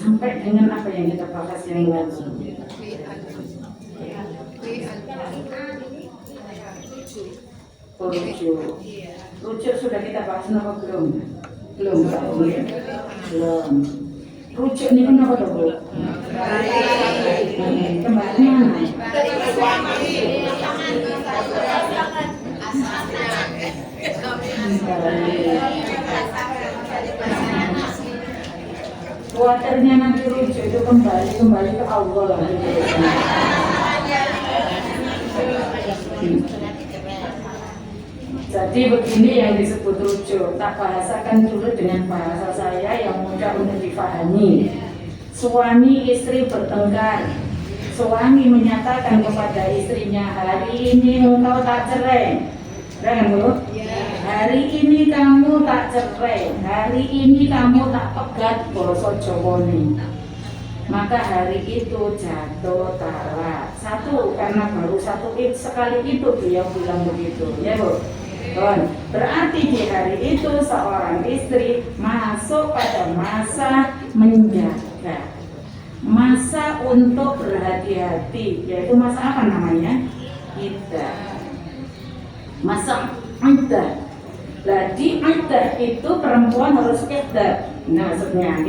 sampai dengan apa yang kita bahas yang lalu. Rujuk sudah kita bahas apa belum? Belum. Rujuk ini kenapa tuh, Bu? Kembali mana? Khawatirnya nanti rujuk itu kembali ke Allah lah. Jadi begini yang disebut rujuk. Tak bahasakan dulu dengan bahasa saya yang mudah untuk difahami. Suami istri bertengkar. Suami menyatakan kepada istrinya, hari ini engkau tak cerai. Kan, Bu? Hari ini kamu tak cerai. Hari ini kamu tak pegat basa Jawani. Maka hari itu jatuh talak. Satu, karena baru sekali itu beliau bilang begitu, ya Bu. Berarti di hari itu seorang istri masuk pada masa menjaga, masa untuk berhati-hati, yaitu masa apa namanya? Iddah. Masa iddah. Jadi iddah itu perempuan harus iddah. Nah, maksudnya,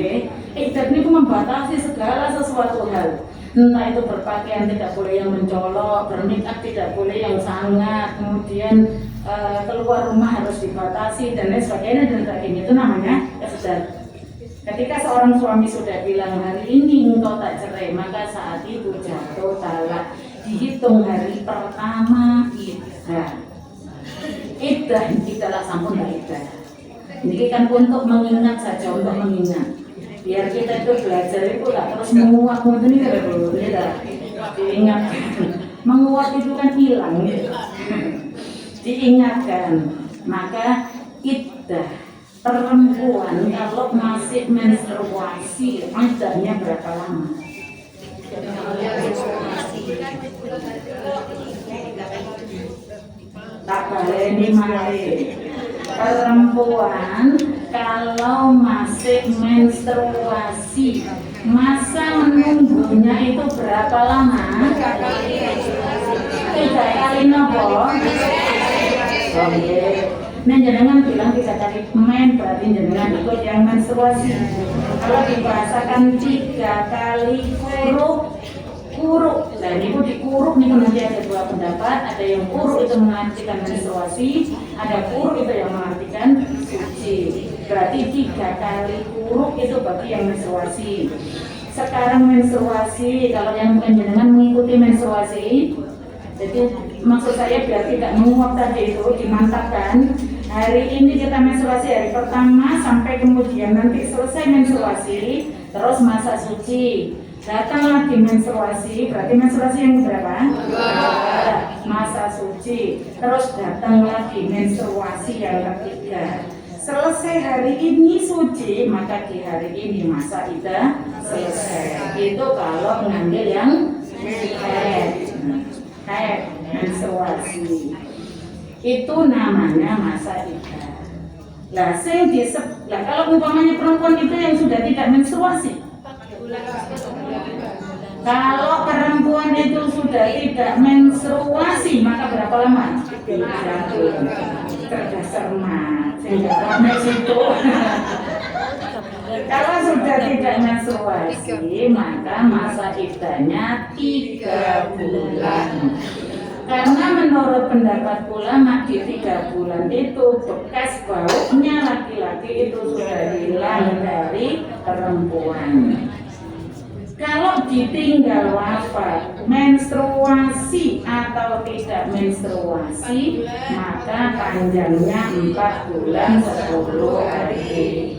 iddah ini membatasi segala sesuatu hal. Entah itu berpakaian tidak boleh yang mencolok, bermakeup tidak boleh yang sangat, kemudian keluar rumah harus dibatasi dan lain sebagainya dan sebagainya. Itu namanya iddah. Ketika seorang suami sudah bilang hari ini engkau tak cerai, maka saat itu jatuh talak. Dihitung hari pertama iddah. Iddah tidaklah sampun iddah. Ini kan untuk mengingat saja, untuk mengingat. Biar kita itu belajar itu lah terus menguap ini kan diingat. Menguap itu kan hilang. Diingatkan. Maka iddah perempuan kalau masih menstruasi iddahnya berapa lama? Tak baleni malih. Perempuan kalau masih menstruasi masa menunggunya itu berapa lama? 3 kali nopo? Nah, jenengan bilang 3 kali berarti jenengan ikut yang menstruasi. Kalau dibahasakan 3 kali kuruk, dan itu dikuruk nih nanti ada 2 pendapat. Ada yang kuruk itu mengartikan menstruasi, ada kuruk itu yang mengartikan suci. Berarti 3 kali kuruk itu bagi yang menstruasi. Sekarang menstruasi, kalau yang bukan jenengan mengikuti menstruasi, jadi maksud saya biar tidak menguap tadi itu dimantapkan. Hari ini kita menstruasi hari pertama sampai kemudian nanti selesai menstruasi, terus masa suci. Datang lagi menstruasi, berarti menstruasi yang berapa? Masa suci. Terus datang lagi menstruasi yang ketiga. Selesai hari ini suci, maka di hari ini masa iddah selesai. Itu kalau mengambil yang haid, menstruasi. Itu namanya masa iddah. Lah kalau umpamanya perempuan itu yang sudah tidak menstruasi. Kalau perempuan itu sudah tidak menstruasi, maka berapa lama? 3 bulan. Cerdas cermat, sehingga situ. Kalau sudah tidak menstruasi, maka masa iddahnya 3 bulan. Karena menurut pendapat ulama di 3 bulan itu bekas baunya laki-laki itu sudah hilang dari perempuan. Kalau ditinggal wafat, menstruasi atau tidak menstruasi, maka panjangnya 4 bulan 10 hari.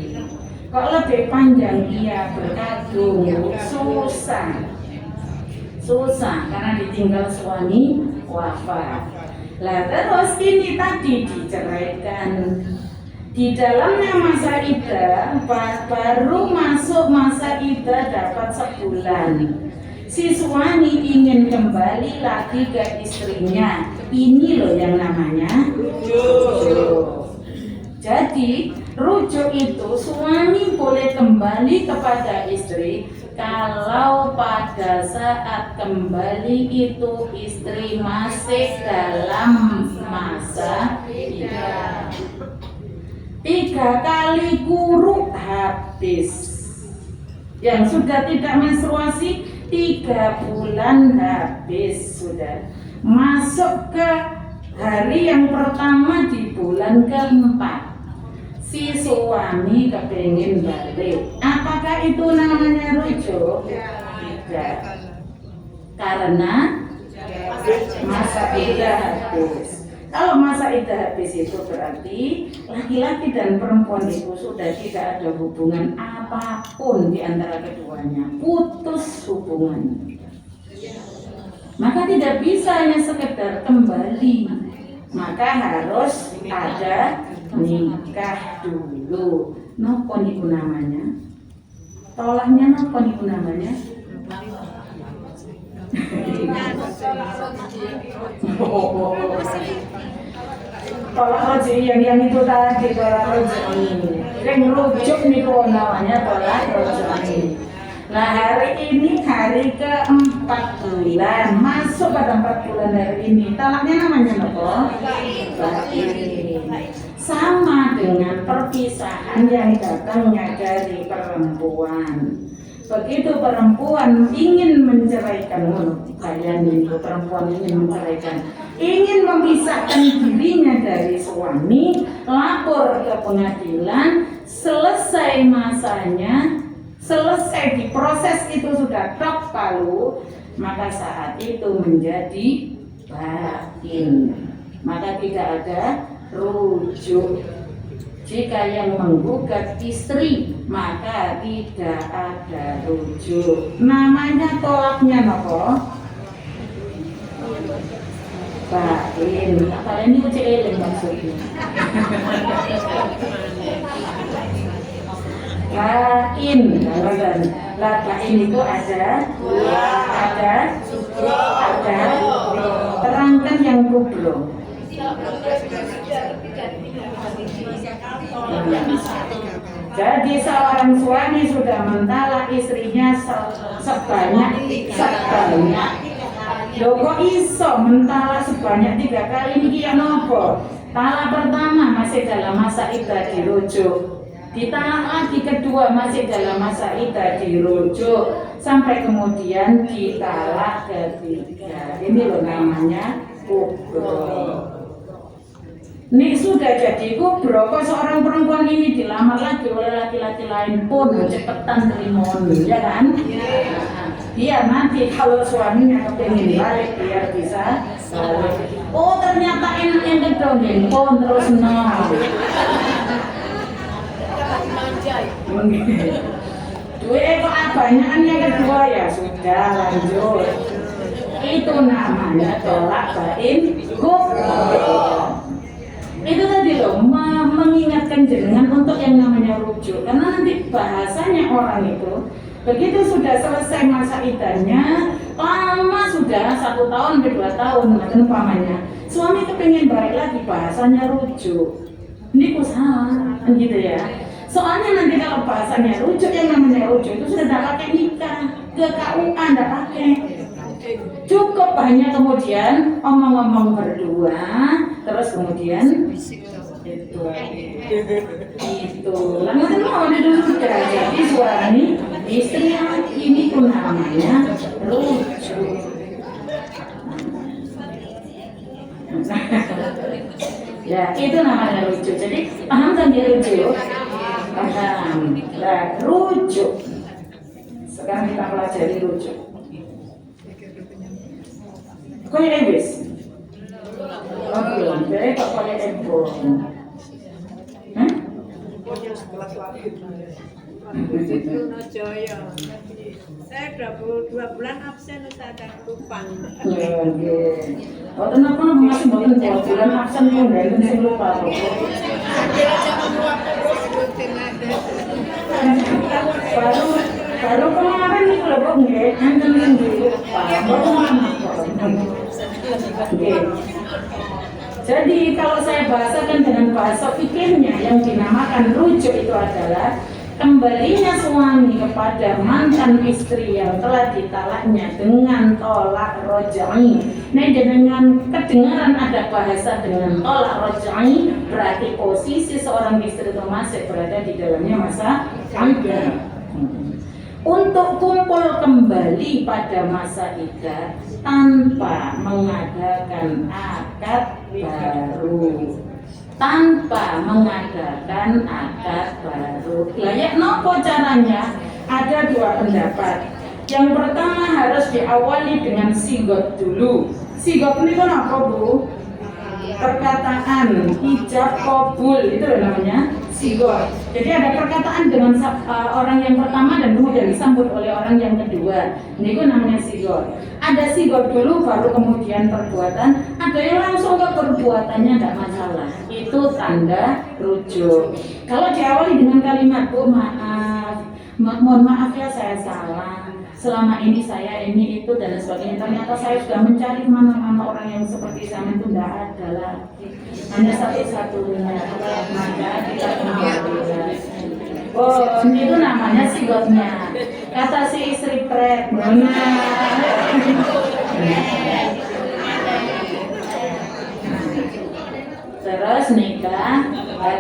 Kalau lebih panjang ia berkandung susah karena ditinggal suami wafat. Lah terus ini tadi diceraikan. Di dalamnya masa iddah, baru masuk masa iddah dapat sebulan. Si suami ingin kembali lagi ke istrinya. Ini loh yang namanya rujuk. Jadi Rujuk itu suami boleh kembali kepada istri kalau pada saat kembali itu istri masih dalam masa iddah. 3 kali kuruk habis. Yang sudah tidak menstruasi 3 bulan habis sudah. Masuk ke hari yang pertama di bulan keempat. Si suami kepingin balik. Apakah itu namanya rujuk? Tidak. Karena masa iddah habis. Kalau masa iddah habis itu berarti laki-laki dan perempuan itu sudah tidak ada hubungan apapun di antara keduanya. Putus hubungan. Maka tidak bisa hanya sekedar kembali. Maka harus ada nikah dulu. Nopo niku namanya? Tolaknya nopo niku namanya? Tolak roji yang itu tadi tolak roji. Yang rujuk niku namanya tolak roji. Nah hari ini hari ke-4 bulan, masuk pada 4 bulan hari ini. Talaknya namanya nopo? Sama dengan perpisahan yang datangnya dari perempuan. Begitu perempuan ingin menceraikan, kalian ini perempuan ingin menceraikan, ingin memisahkan dirinya dari suami, lapor ke pengadilan, selesai masanya, selesai diproses itu sudah tok palu, maka saat itu menjadi bain. Maka tidak ada rujuk. Jika yang menggugat istri, maka tidak ada rujuk. Namanya tolaknya nopo? Bain. Kalian ini ucap eling maksudnya. Bain. Bain itu ada, terangkan yang kubro. Jadi seorang suami sudah mentalak istrinya sebanyak lho kok iso mentalak sebanyak 3 kali ini ya nopo? Talak pertama masih dalam masa iddah dirujuk, ditalak lagi kedua masih dalam masa iddah dirujuk, sampai kemudian ditalak ketiga. Ini loh namanya kubro. Nih sudah jadi kubro, kok seorang perempuan ini dilamar lagi oleh laki-laki lain pun cepetan terima, ya kan? Biar nanti kalau suaminya kepingin balik biar bisa balik. Oh ternyata enak yang kedongeng pun terus duit kok banyakan yang kedua ya sudah lanjut. Itu namanya tolak bain kubro. Itu tadi loh, mengingatkan jenengan untuk yang namanya rujuk. Karena nanti bahasanya orang itu, begitu sudah selesai masa iddahnya, lama sudah 1 tahun ke 2 tahun, macam umpamanya, suami kepingin balik lagi, bahasanya rujuk. Ini salah, kan gitu ya. Soalnya nanti kalau bahasanya rujuk, yang namanya rujuk itu sudah tidak pakai nikah, ke KUA tidak pakai. Cukup hanya kemudian omong-omong berdua, terus kemudian itu langsung mau dulu sudah jadi suami istri ini pun namanya rujuk. Ya itu namanya rujuk. Jadi paham kan dia rujuk? Paham. Nah rujuk. Sekarang kita pelajari rujuk. Kau yang ebis? Oh belum, jadi tak boleh ebor. Saya 22 bulan absen, saya ada lupa. Oh kenapa masih bukan 2 bulan absen pun dan saya lupa. Baru kemarin nih kalau kok nggak, nanti lupa. Baru mana? Jadi kalau saya bahasakan dengan bahasa fikihnya yang dinamakan rujuk itu adalah kembalinya suami kepada mantan istri yang telah ditalaknya dengan tolak rojai. Nah, dengan kedengaran ada bahasa dengan tolak rojai, berarti posisi seorang istri itu masih berada di dalamnya masa iddah. Untuk kumpul kembali pada masa iddah tanpa mengadakan akad baru, Layak nopo caranya? Ada dua pendapat. Yang pertama harus diawali dengan sigot dulu. Sigot ini kan apa, Bu? Perkataan ijab kabul itu namanya sigot. Jadi ada perkataan dengan orang yang pertama dan kemudian disambut oleh orang yang kedua. Ini namanya sigot. Ada sigot dulu baru kemudian perbuatan. Ada yang langsung ke perbuatannya tidak masalah. Itu tanda rujuk. Kalau diawali dengan kalimat Bu maaf, mohon maaf ya saya salah. Selama ini saya ini itu dan sebagainya. Ternyata saya sudah mencari kemana-mana orang yang seperti saya itu tidak ada lagi. Hanya satu-satunya. Maka kita kembali. Oh, itu namanya sigotnya. Kata si istri pret. Terus nikah,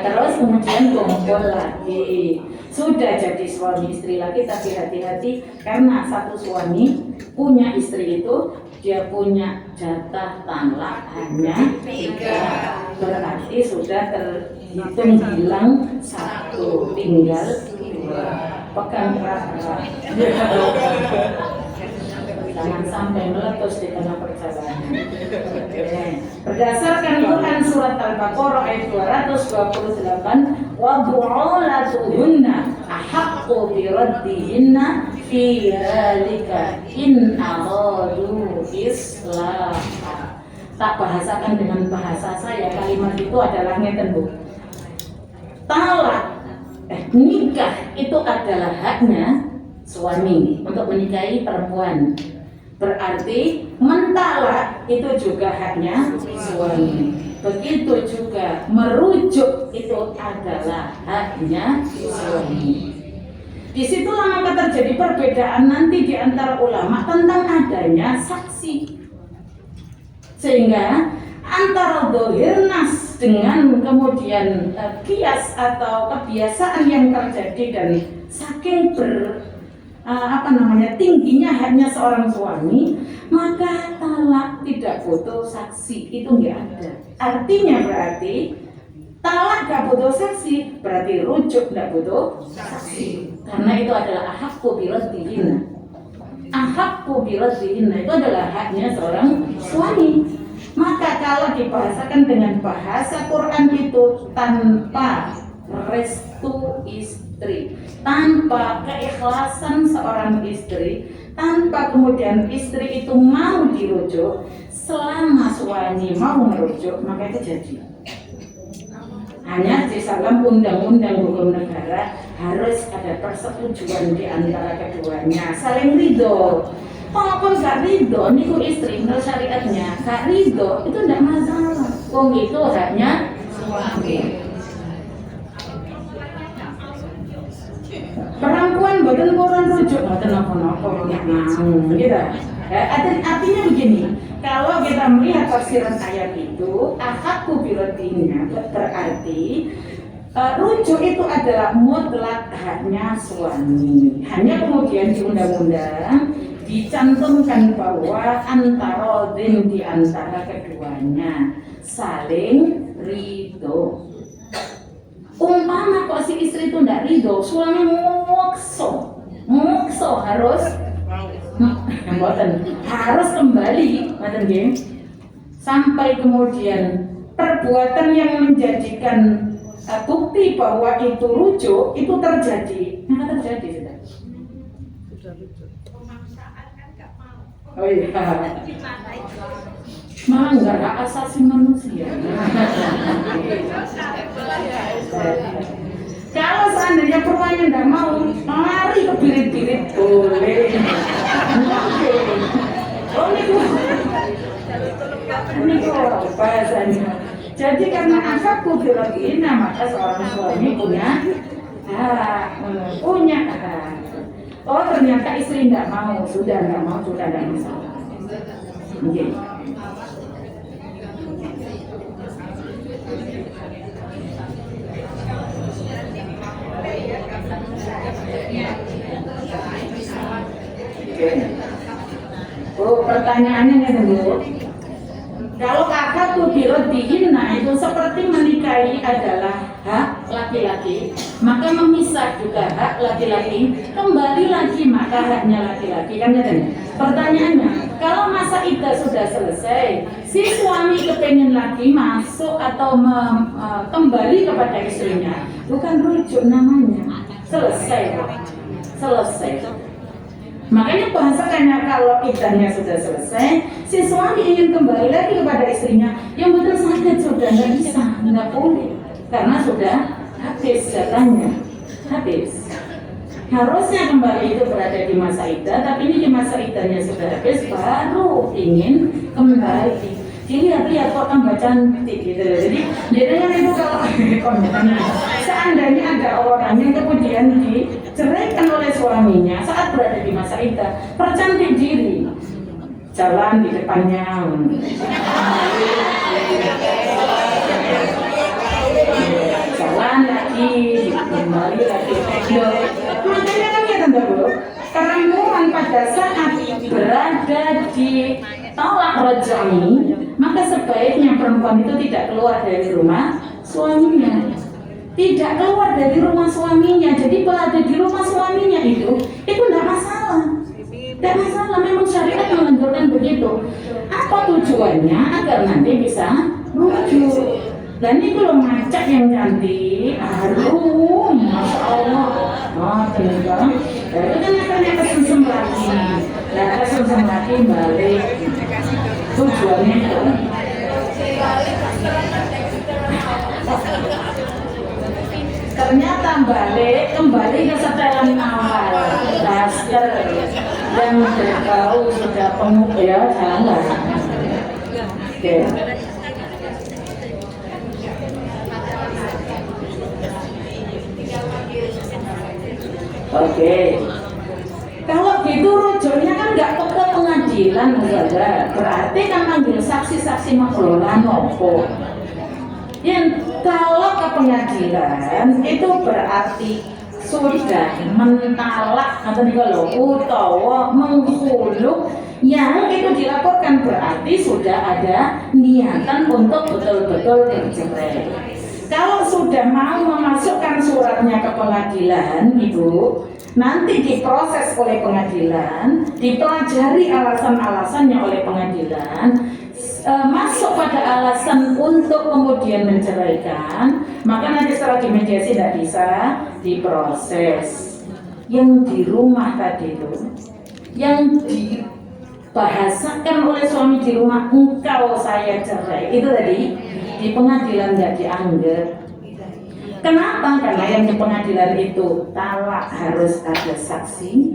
terus kemudian kumpul lagi. Sudah jadi suami istri lagi, tapi hati-hati karena satu suami punya istri itu dia punya jatah talak hanya 3, berarti sudah terhitung hilang 1, tinggal 2. Pegang erat-erat. Jangan sampai meletus di tengah perjalanan. Berdasarkan Quran surat Al-Baqarah ayat 228, wa bu'ulatuhunna ahaqqu bi raddihinna fi dzalika in aradu islah. Tak bahasakan dengan bahasa saya, kalimat itu adalah ngeten Bu. Talak nikah itu adalah haknya suami untuk menikahi perempuan. Berarti mentalak itu juga haknya suami. Begitu juga merujuk itu adalah haknya suami. Disitulah maka terjadi perbedaan nanti di antara ulama tentang adanya saksi. Sehingga antara dohir nas dengan kemudian kias atau kebiasaan yang terjadi dan saking tingginya hanya seorang suami, maka talak tidak butuh saksi, itu enggak ada. Artinya berarti talak enggak butuh saksi, berarti rujuk enggak butuh saksi. Karena itu adalah ahaqqu bi raddihinna. Ahaqqu bi raddihinna itu adalah haknya seorang suami. Maka kalau dibahasakan dengan bahasa Quran itu tanpa restu istri, tanpa keikhlasan seorang istri, tanpa kemudian istri itu mau dirujuk, selama suami mau merujuk maka itu jadi. Hanya di dalam undang-undang hukum negara harus ada persetujuan di antara keduanya, saling ridho. Walaupun gak ridho, niku istri menurut syariatnya gak ridho itu tidak masalah. Wong itu haknya suami. Perempuan boten kurang rujuk, boten apa-apa nggak mau, gitu. Artinya begini, kalau kita melihat tafsiran ayat itu, ahaqqu bi raddihinna berarti rujuk itu adalah mutlak haknya suami. Hanya kemudian di undang-undang dicantumkan bahwa antara di antara keduanya saling ridho. Umpama kok si istri itu tidak ridho, suami mukso harus harus kembali, sampai kemudian perbuatan yang menjadikan bukti bahwa itu rujuk itu terjadi, maka terjadi sudah. Oh iya, malah nggak hak asasi manusia. Kalau seandainya perempuannya nggak mau, lari ke birit-birit boleh. Oh ini bahasanya. Jadi karena akadku biologina, maka seorang suami punya hak, punya hak. Oh ternyata istri nggak mau, sudah nggak masalah. Okay. Oh pertanyaannya nih dulu. Kalau akad tuh dihina itu seperti menikahi adalah hak laki-laki, maka memisah juga hak laki-laki, kembali lagi maka haknya laki-laki kan ya. Pertanyaannya, kalau masa iddah sudah selesai, si suami kepengen lagi masuk atau kembali kepada istrinya, bukan rujuk namanya, selesai. Makanya bahasannya kalau iddahnya sudah selesai, si suami ingin kembali lagi kepada istrinya, yang betul sakit sudah nggak bisa, nggak boleh, karena sudah habis jatahnya, habis. Harusnya kembali itu berada di masa iddah, tapi ini di masa iddahnya sudah habis, baru ingin kembali. Lihat kok tambah cantik gitu loh. Jadi kan itu kalau seandainya ada orang yang kemudian diceraikan oleh suaminya saat berada di masa iddah, percantik diri, jalan di depannya, jalan lagi, kembali lagi. Makanya kan ya tanda bu, perempuan pada saat berada di tolak raj'i, maka sebaiknya perempuan itu tidak keluar dari rumah suaminya. Tidak keluar dari rumah suaminya. Jadi berada di rumah suaminya itu tidak masalah. Tidak masalah, memang syariat menganjurkan begitu. Apa tujuannya? Agar nanti bisa rujuk. Dan ini kalau ngacak yang cantik, aduh, masya Allah, ternyata, itu kan akan kesem lagi. Nah, kesem lagi balik. Tujuannya itu ternyata kembali ke setelan awal, daster yang berbau sudah pemuk ya, jangan. Oke. Oke. Kalau gitu rujuknya kan nggak ke pengadilan, saudara. Berarti kan manggil saksi-saksi mengelola nopo. Yang kalau ke pengadilan itu berarti sudah mentalak atau kalau utawa menghuluk yang itu dilaporkan, berarti sudah ada niatan untuk betul-betul bercerai. Kalau sudah mau memasukkan suratnya ke pengadilan, Ibu, nanti diproses oleh pengadilan, dipelajari alasan-alasannya oleh pengadilan, masuk pada alasan untuk kemudian menceraikan, maka nanti setelah dimediasi tidak bisa diproses. Yang di rumah tadi itu, yang dibahasakan oleh suami di rumah, engkau saya cerai, itu tadi di pengadilan nggak dianggap. Kenapa? Karena yang di pengadilan itu talak harus ada saksi,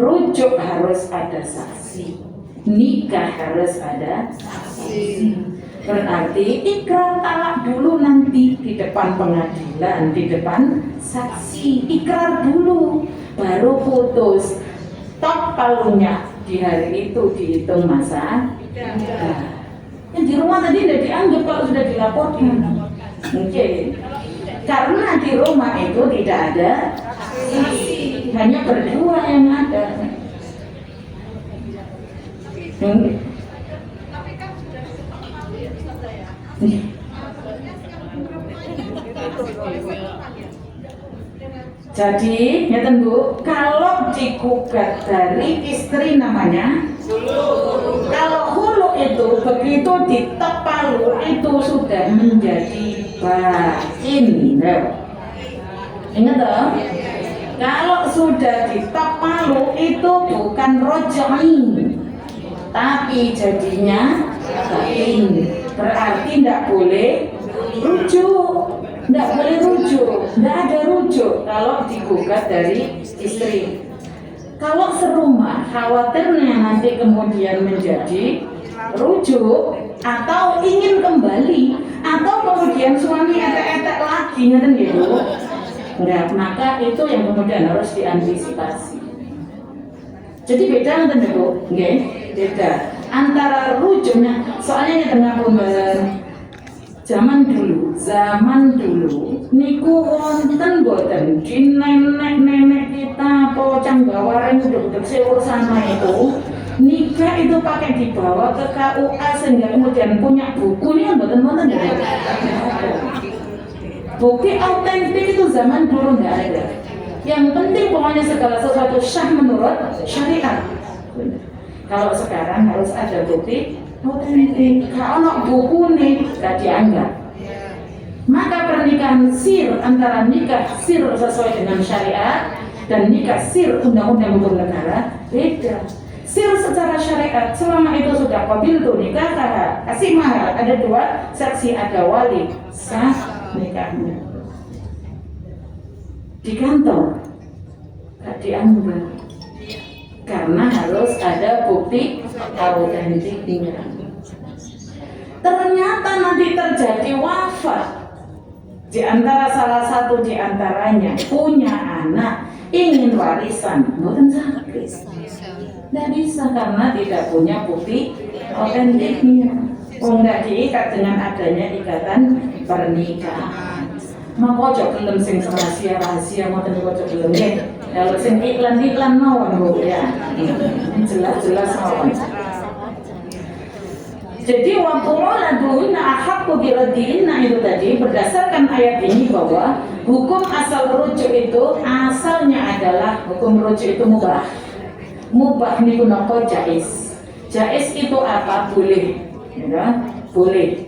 rujuk harus ada saksi, nikah harus ada saksi. Berarti ikrar talak dulu nanti di depan pengadilan, di depan saksi, ikrar dulu, baru putus. Top palunya di hari itu dihitung masa iddah. Yang di rumah tadi tidak dianggap kalau sudah dilaporkan. Mungkin karena di rumah itu tidak ada saksi, hanya berdua yang ada. Tapi kan sudah disepakati ya, Ustazah ya. Jadi, ya tentu kalau digugat dari istri namanya hulu. Kalau hulu itu begitu ditek palu itu sudah menjadi bain. Ingat dong? Kalau sudah ditek palu itu bukan rojai, tapi jadinya bain. Berarti tidak boleh rujuk. Tidak boleh rujuk, tidak ada rujuk kalau digugat dari istri. Kalau serumah, khawatirnya nanti kemudian menjadi rujuk atau ingin kembali, atau kemudian suami etek-etek lagi ngeten gitu. Enggak, maka itu yang kemudian harus diantisipasi. Jadi beda ngeten Bu, nggih, beda antara rujuknya. Soalnya tengah zaman dulu niku wonten boten di nenek-nenek kita pocang bawaran udah sewur sama itu nikah itu pakai dibawa ke KUA sehingga kemudian punya buku ini kan boten ya. Bukti autentik itu zaman dulu nggak ada. Yang penting pokoknya segala sesuatu sah menurut syariat. Kalau sekarang harus ada bukti autentik. Kalau buku nih gak dianggap. Maka pernikahan sir antara nikah sir sesuai dengan syariat dan nikah sir undang-undang hukum negara beda. Sir secara syariat selama itu sudah qabil tuh nikah kasih mahar, ada 2 saksi, ada wali, sah nikahnya. Di kantor gak dianggap karena harus ada bukti autentiknya. Ternyata nanti terjadi wafat di antara salah satu di antaranya punya anak ingin warisan, bukan sakit. Tidak bisa karena tidak punya bukti autentiknya. Tidak diikat dengan adanya ikatan pernikahan. Mau kocok gelem sing rahasia mau tadi kocok gelem ya. Kalau sing iklan mawon Bu ya. Jelas mawon. Jadi waktu laduina ahaqqu biraddiina itu tadi berdasarkan ayat ini bahwa hukum asal rujuk itu asalnya adalah hukum rujuk itu mubah. Mubah niku napa jaiz. Jaiz itu apa? Boleh. Ya, boleh.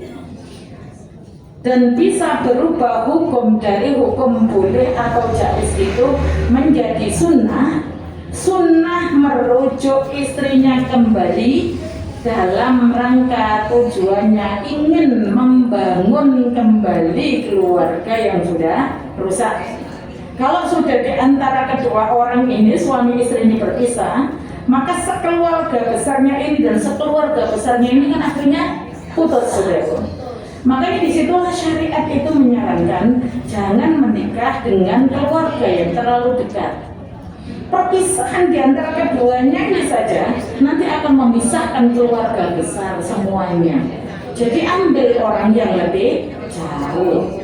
Dan bisa berubah hukum dari hukum boleh atau jaiz itu menjadi sunnah. Sunnah merujuk istrinya kembali dalam rangka tujuannya ingin membangun kembali keluarga yang sudah rusak. Kalau sudah di antara kedua orang ini suami istri ini berpisah, maka sekeluarga besarnya ini dan sekeluarga besarnya ini kan akhirnya putus saudara. Makanya disitulah syariat itu menyarankan jangan menikah dengan keluarga yang terlalu dekat. Perpisahan di antara keduanya ini saja nanti akan memisahkan keluarga besar semuanya. Jadi ambil orang yang lebih jauh.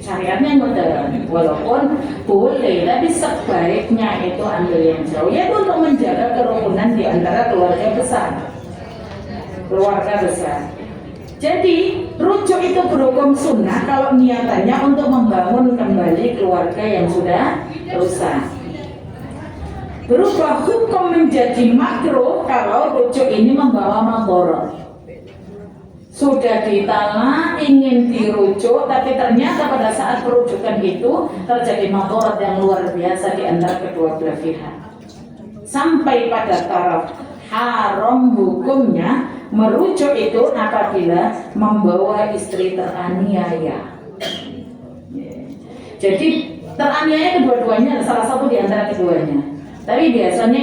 Syariatnya modern, walaupun boleh, tapi sebaiknya itu ambil yang jauh. Yaitu untuk menjaga kerukunan di antara keluarga besar. Keluarga besar. Jadi rujuk itu berhukum sunnah kalau niatannya untuk membangun kembali keluarga yang sudah rusak. Berubah hukum menjadi makruh kalau rujuk ini membawa madharat. Sudah ditalak, ingin dirujuk, tapi ternyata pada saat perujukan itu terjadi madharat yang luar biasa di antara kedua belah pihak. Sampai pada taraf haram hukumnya merujuk itu apabila membawa istri teraniaya. Jadi teraniaya kedua-duanya salah satu di antara keduanya. Tapi biasanya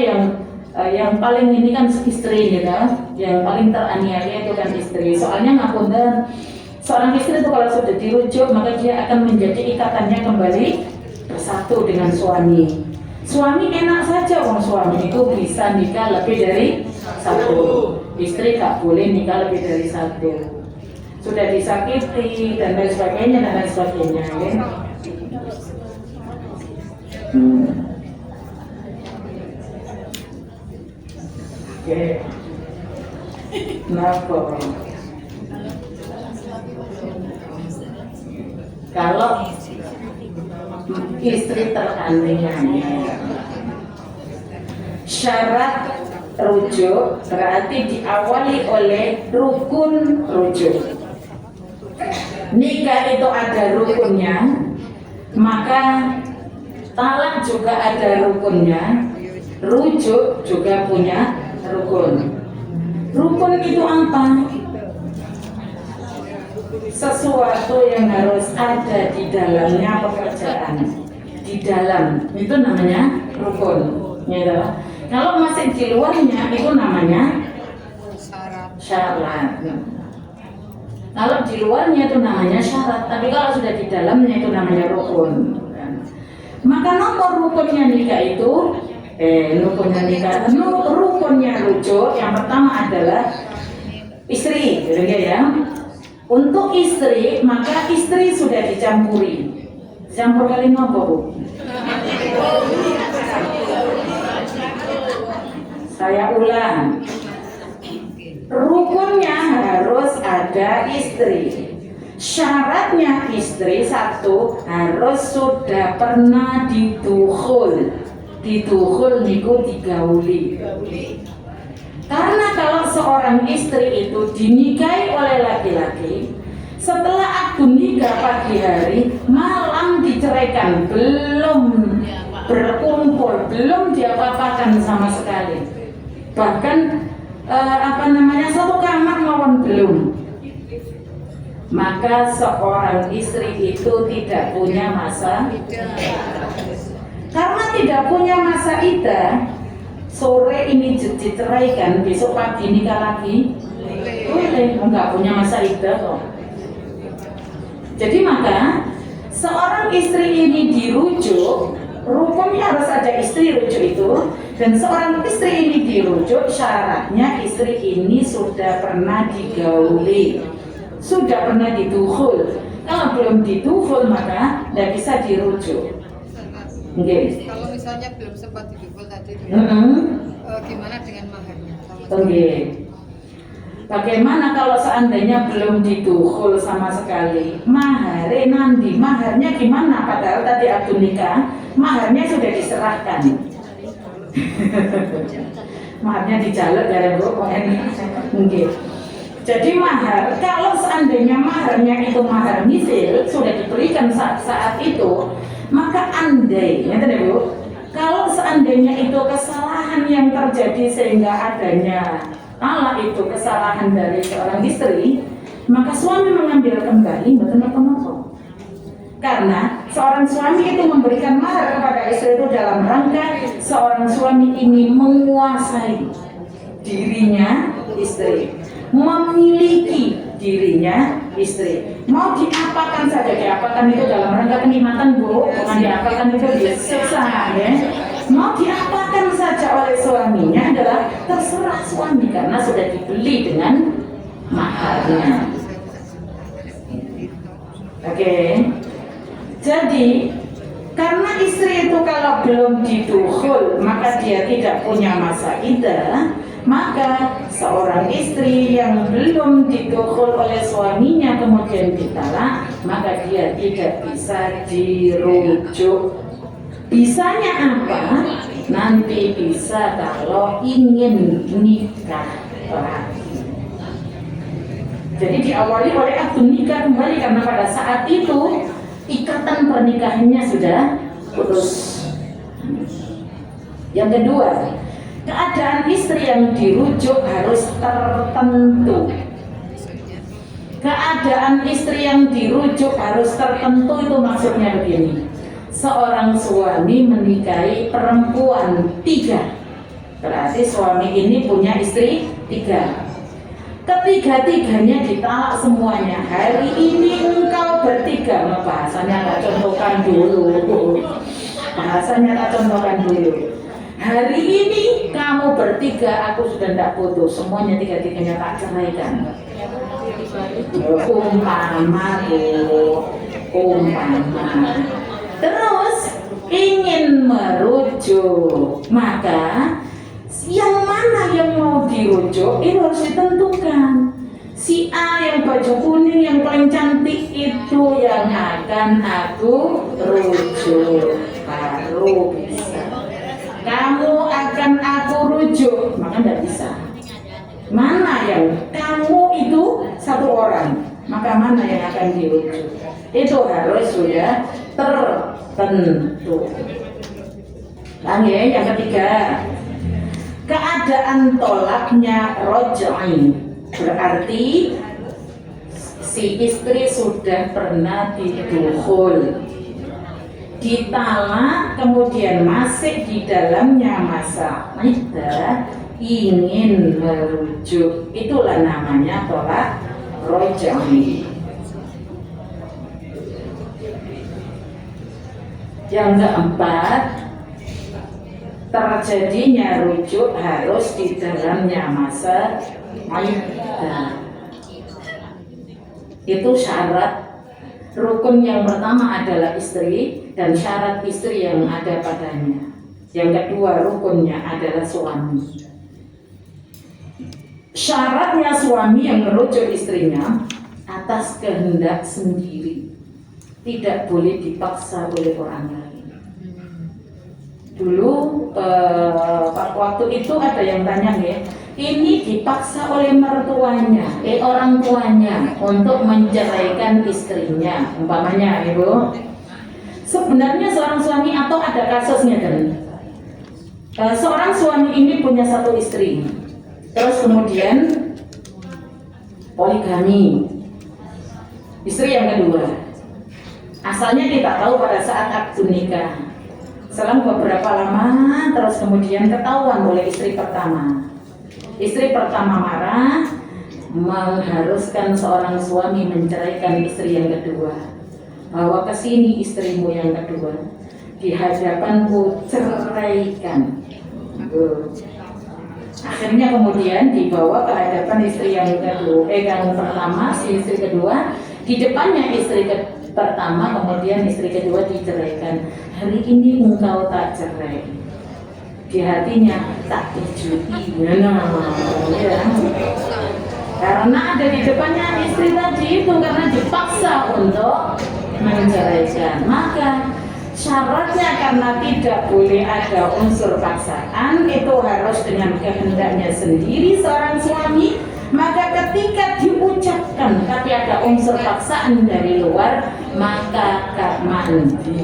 yang paling ini kan istri gitu, yang paling teraniaya itu kan istri. Soalnya ngapunten, seorang istri itu kalau sudah dirujuk maka dia akan menjadi ikatannya kembali bersatu dengan suami. Suami enak saja, suami itu bisa nikah lebih dari satu. Istri tak boleh nikah lebih dari satu. Sudah disakiti dan lain sebagainya ya. Oke. Kenapa? Kalau istri teraniaya, syarat rujuk berarti diawali oleh rukun rujuk. Nikah itu ada rukunnya, maka talak juga ada rukunnya, rujuk juga punya rukun. Rukun itu apa? Sesuatu yang harus ada di dalamnya pekerjaan. Di dalam itu namanya rukun. Gitu. Kalau masih di luarnya itu namanya syarat. Kalau di luarnya itu namanya syarat, tapi kalau sudah di dalamnya itu namanya rukun. Maka nomor rukunnya nikah itu, rukunnya rujuk yang pertama adalah istri, gitu ya. Untuk istri, maka istri sudah dicampuri. Campur kali apa, Bu? Saya ulang. Rukunnya harus ada istri. Syaratnya istri satu harus sudah pernah ditukhul. Ditukhul niku digauli. Karena kalau seorang istri itu dinikahi oleh laki-laki, setelah akad nikah pagi hari, malam diceraikan, belum berkumpul, belum diapa-apakan sama sekali. Bahkan satu kamar mawon belum. Maka seorang istri itu tidak punya masa iddah. Karena tidak punya masa iddah, sore ini diceraikan, besok pagi nikah lagi, boleh, enggak punya masa iddah kok. Jadi maka seorang istri ini dirujuk, rukunnya harus ada istri rujuk itu, dan seorang istri ini dirujuk syaratnya istri ini sudah pernah digauli, sudah pernah ditukhul. Kalau belum ditukhul maka tidak bisa dirujuk. Okay. Kalau misalnya belum sempat ditukhul tadi, gimana dengan maharnya? Okay. Bagaimana kalau seandainya belum ditukhul sama sekali? Maharnya nanti, maharnya gimana? Padahal tadi akad nikah, maharnya sudah diserahkan. Maharnya dijaluk dari Bu. Mungkin. Jadi mahar, kalau seandainya maharnya itu mahar misil sudah diberikan saat itu, maka andai, ya Bu, kalau seandainya itu kesalahan yang terjadi sehingga adanya itu kesalahan dari seorang istri, maka suami mengambil kembali, betul kenapa? Karena seorang suami itu memberikan mahar kepada istri itu dalam rangka seorang suami ini menguasai dirinya istri, memiliki dirinya istri. Mau diapakan saja, diapakan itu dalam rangka kenikmatan Bu, bukan diapakan itu disiksa ya. Mau diapakan saja oleh suaminya adalah terserah suami karena sudah dibeli dengan maharnya. Oke. Jadi karena istri itu kalau belum ditukhul maka dia tidak punya masa iddah, maka seorang istri yang belum ditukhul oleh suaminya kemudian ditalak, maka dia tidak bisa dirujuk. Bisanya apa? Nanti bisa kalau ingin nikah lagi. Jadi diawali oleh akad nikah kembali karena pada saat itu ikatan pernikahannya sudah putus. Yang kedua, keadaan istri yang dirujuk harus tertentu. Keadaan istri yang dirujuk harus tertentu itu maksudnya begini. Seorang suami menikahi perempuan 3, berarti suami ini punya istri 3. Ketiga-tiganya ditalak semuanya. Hari ini engkau bertiga, bahasanya tak contohkan dulu. Bahasanya tak contohkan dulu. Hari ini kamu bertiga, aku sudah tidak putus. Semuanya tiga-tiganya tak ceraikan. Umpama. Terus ingin merujuk, maka yang mana yang mau dirujuk itu harus ditentukan. Si A yang baju kuning yang paling cantik itu yang akan aku rujuk, baru bisa. Kamu akan aku rujuk, maka tidak bisa. Mana yang kamu itu satu orang, maka mana yang akan dirujuk? Itu harus sudah tertentu. Yang ketiga, keadaan tolaknya roj'i, berarti si istri sudah pernah ditukhul, ditalak, kemudian masih di dalamnya masa iddah, ingin merujuk, itulah namanya tolak roja'i. Yang keempat, terjadinya rujuk harus di dalamnya masa iddah. Itu syarat. Rukun yang pertama adalah istri dan syarat istri yang ada padanya. Yang kedua rukunnya adalah suami. Syaratnya suami yang merujuk istrinya atas kehendak sendiri, tidak boleh dipaksa oleh orang lain. Dulu waktu itu ada yang tanya nih, ini dipaksa oleh mertuanya, orang tuanya untuk menceraikan istrinya, umpamanya ibu. Sebenarnya seorang suami atau ada kasusnya kan? Seorang suami ini punya satu istri, terus kemudian poligami, istri yang kedua. Asalnya kita tahu pada saat akad nikah. Selang beberapa lama, terus kemudian ketahuan oleh istri pertama. Istri pertama marah, mengharuskan seorang suami menceraikan istri yang kedua. Bawa ke sini istrimu yang kedua, di hadapanku ceraikan. Akhirnya kemudian dibawa ke hadapan istri yang kedua, yang pertama, si istri kedua, di depannya istri pertama, kemudian istri kedua diceraikan. Hari ini engkau tak cerai, di hatinya tak tujui. Ya. Karena ada di depannya istri tadi itu, karena dipaksa untuk menceraikan. Maka syaratnya karena tidak boleh ada unsur paksaan, itu harus dengan kehendaknya sendiri seorang suami. Maka ketika diucapkan tapi ada unsur paksaan dari luar, maka gak mandi,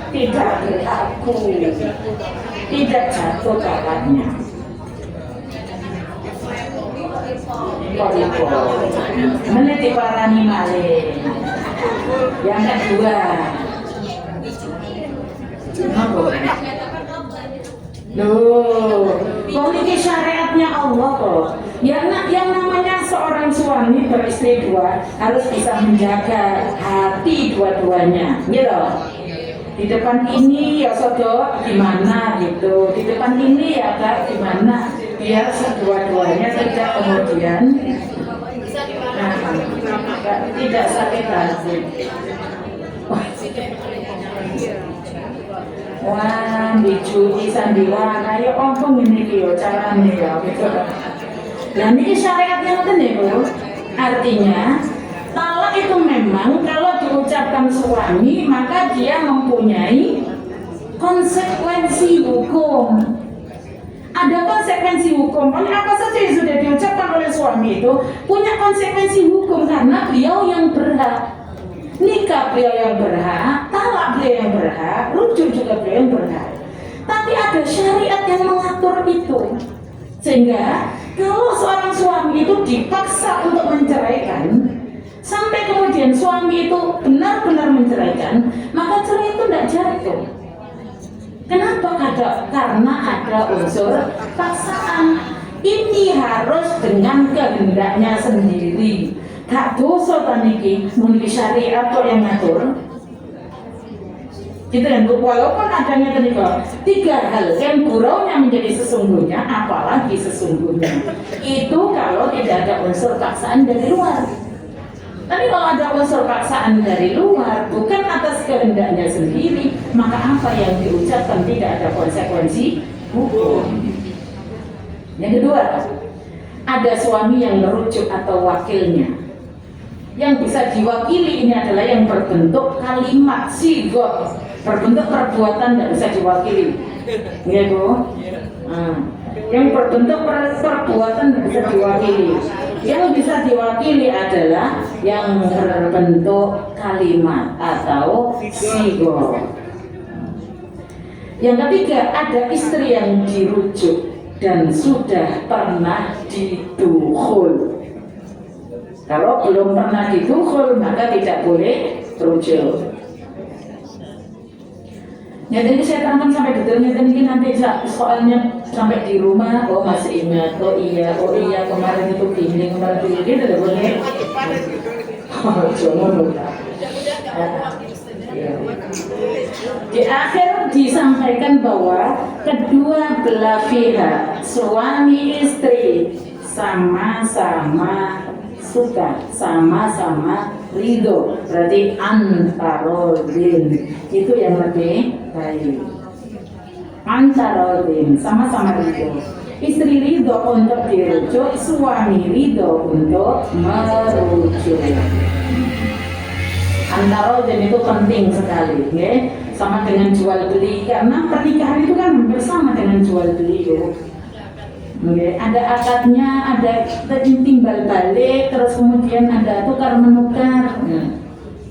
tidak berlaku, tidak jatuh kakaknya. Meniti parani malih. Yang kedua, ini syariatnya Allah kok. Yang namanya seorang suami beristri dua harus bisa menjaga hati dua-duanya, gitu. Di depan ini ya sodok gimana gitu, di depan ini ya kak gimana, biar kedua-duanya tidak kemudian tidak sakit hati. Wah, dicuci sandiwara, ya ompong ini kyo caranya ya gitu. Dan ini syariatnya itu nih bu, artinya talak itu memang kalau diucapkan suami maka dia mempunyai konsekuensi hukum. Ada konsekuensi hukum. Apa saja yang sudah diucapkan oleh suami itu punya konsekuensi hukum karena beliau yang berhak. Nikah beliau yang berhak, talak beliau yang berhak, rujuk juga beliau yang berhak. Tapi ada syariat yang mengatur itu. Sehingga kalau seorang suami itu dipaksa untuk menceraikan, sampai kemudian suami itu benar-benar menceraikan, maka cerai itu tidak jatuh. Kenapa? Karena ada unsur paksaan. Ini harus dengan kehendaknya sendiri. Gak dosa taniki, mungkin syariat kok yang ngatur. Gitu kan, walaupun adanya tiga hal yang guraunya menjadi sesungguhnya, apalagi sesungguhnya. Itu kalau tidak ada unsur paksaan dari luar. Tapi kalau ada unsur paksaan dari luar, bukan atas kehendaknya sendiri, maka apa yang diucapkan tidak ada konsekuensi hukum. Yang kedua, ada suami yang merujuk atau wakilnya. Yang bisa diwakili ini adalah yang berbentuk kalimat sigot, berbentuk perbuatan tidak bisa diwakili, ya bu. Yang berbentuk perbuatan tidak bisa diwakili. Yang bisa diwakili adalah yang berbentuk kalimat atau sigot. Yang ketiga, ada istri yang dirujuk dan sudah pernah didukhul. Kalau belum pernah didukhul maka tidak boleh rujuk. Ya, jadi saya terangkan sampai detailnya dan ini nanti soalnya sampai di rumah, oh masih ingat, oh iya kemarin itu gini, kemarin itu gini, tidak boleh. Oh, jangan lupa. Ya. Di akhir disampaikan bahwa kedua belah pihak suami istri sama-sama suka, sama-sama ridho, berarti antarodin itu yang lebih baik. Antarodin sama-sama ridho, istri ridho untuk dirujuk, suami ridho untuk merujuk. Antarodin itu penting sekali, ya? Sama dengan jual beli, karena pernikahan itu kan hampir sama dengan jual beli. Okay. Ada akadnya, ada timbal balik, terus kemudian ada tukar menukar,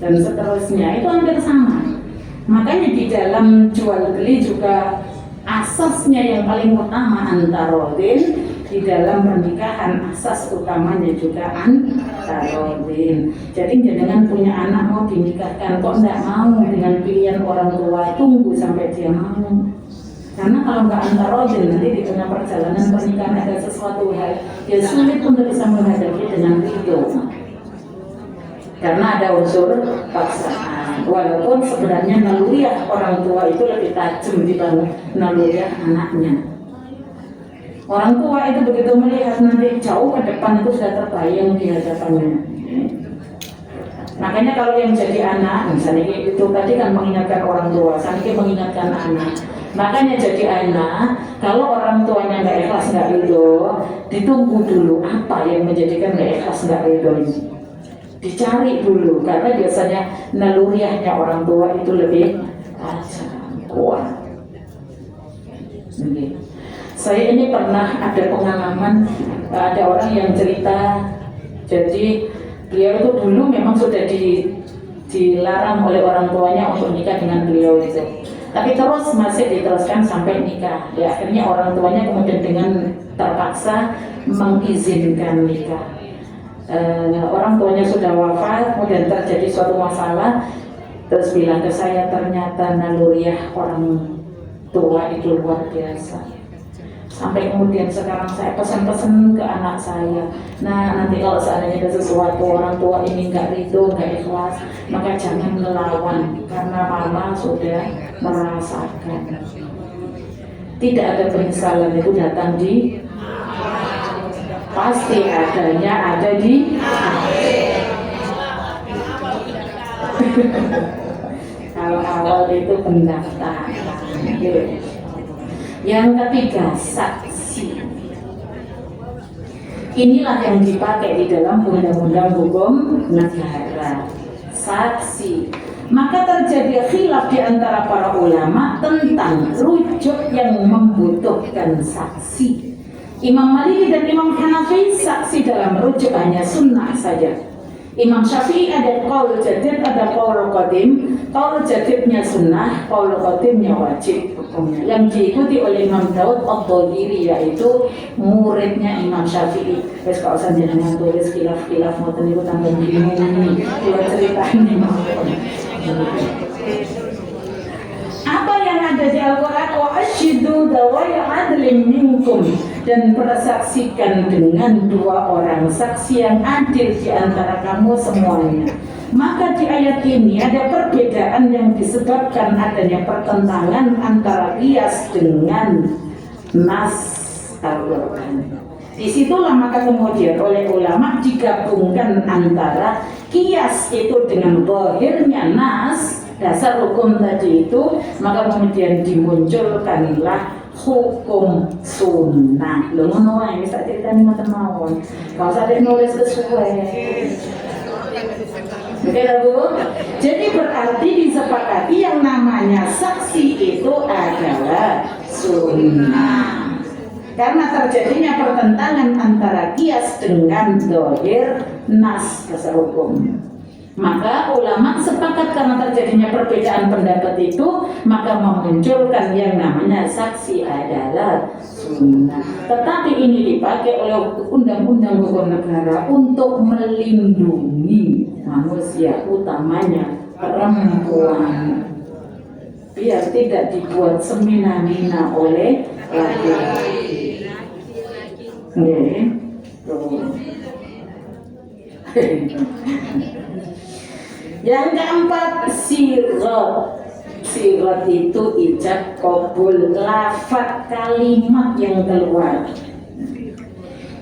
dan seterusnya. Itu hampir sama. Makanya di dalam jual beli juga asasnya yang paling utama antarodin. Di dalam pernikahan asas utamanya juga antarodin. Jadi jangan punya anak mau dinikahkan kok tidak mau dengan pilihan orang tua, tunggu sampai dia mau. Karena kalau nggak antarodin nanti di tengah perjalanan pernikahan ada sesuatu hal dia sulit untuk bisa menghadapi dengan ridho. Karena ada unsur paksaan. Walaupun sebenarnya naluriah orang tua itu lebih tajam dibanding naluriah anaknya. Orang tua itu begitu melihat nanti jauh ke depan itu sudah terbayang di hadapannya. Makanya kalau yang jadi anak, misalnya itu tadi kan mengingatkan orang tua, saya mengingatkan anak. Makanya jadi anak, kalau orang tuanya nggak ikhlas nggak ridho, ditunggu dulu apa yang menjadikan nggak ikhlas nggak ridho ini. Dicari dulu, karena biasanya naluriahnya orang tua itu lebih kuat. Okay. Saya ini pernah ada pengalaman, ada orang yang cerita, jadi beliau itu dulu memang sudah dilarang oleh orang tuanya untuk nikah dengan beliau itu. Tapi terus masih diteruskan sampai nikah. Ya, akhirnya orang tuanya kemudian dengan terpaksa mengizinkan nikah. Orang tuanya sudah wafat, kemudian terjadi suatu masalah, terus bilang ke saya ternyata naluriah orang tua itu luar biasa. Sampai kemudian sekarang saya pesan-pesan ke anak saya, nah nanti kalau seandainya ada sesuatu orang tua ini nggak ridho, nggak ikhlas, maka jangan melawan karena mama sudah merasakan. Tidak ada penyesalan itu datang di pasti adanya ada di kalau awal itu pendaftaran. Yang ketiga, saksi. Inilah yang dipakai di dalam undang-undang hukum negara. Saksi. Maka terjadi khilaf di antara para ulama tentang rujuk yang membutuhkan saksi. Imam Maliki dan Imam Hanafi saksi dalam rujuk hanya sunnah saja. Imam Syafi'i ada qaul jadid, ada qaul qadim. Qaul jadidnya sunnah, qaul qadimnya wajib hukumnya. Yang diikuti oleh Imam Daud Ad-Dhahiri, yaitu muridnya Imam Syafi'i. Wes kalau sampeyan tulis khilaf-khilaf ngoten niku tambah bingung ini. Kula critani mawon. Apa yang ada di Al-Quran? Wa ashidu dawai adlin minkum, dan persaksikan dengan dua orang saksi yang adil di antara kamu semuanya. Maka di ayat ini ada perbedaan yang disebabkan adanya pertentangan antara qiyas dengan nas Al-Quran. Disitulah maka kemudian oleh ulama digabungkan antara qiyas itu dengan zahirnya nas, dasar hukum tadi itu, maka kemudian dimunculkanlah hukum sunnah. Lho ngono wae wis tak critani ngoten mawon. Kalau sampai nulis sesuai. Oke, Bu. Jadi berarti disepakati yang namanya saksi itu adalah sunnah. Karena terjadinya pertentangan antara qiyas dengan zahir nas dasar hukum. Maka ulama sepakat karena terjadinya perbedaan pendapat itu, maka memunculkan yang namanya saksi adalah sunnah. Tetapi ini dipakai oleh undang-undang hukum negara untuk melindungi manusia, utamanya perempuan. biar tidak dibuat semina-mina oleh laki-laki. Nggih. Yang keempat, sirot. Sirot itu ijab qabul, lafaz kalimat yang keluar.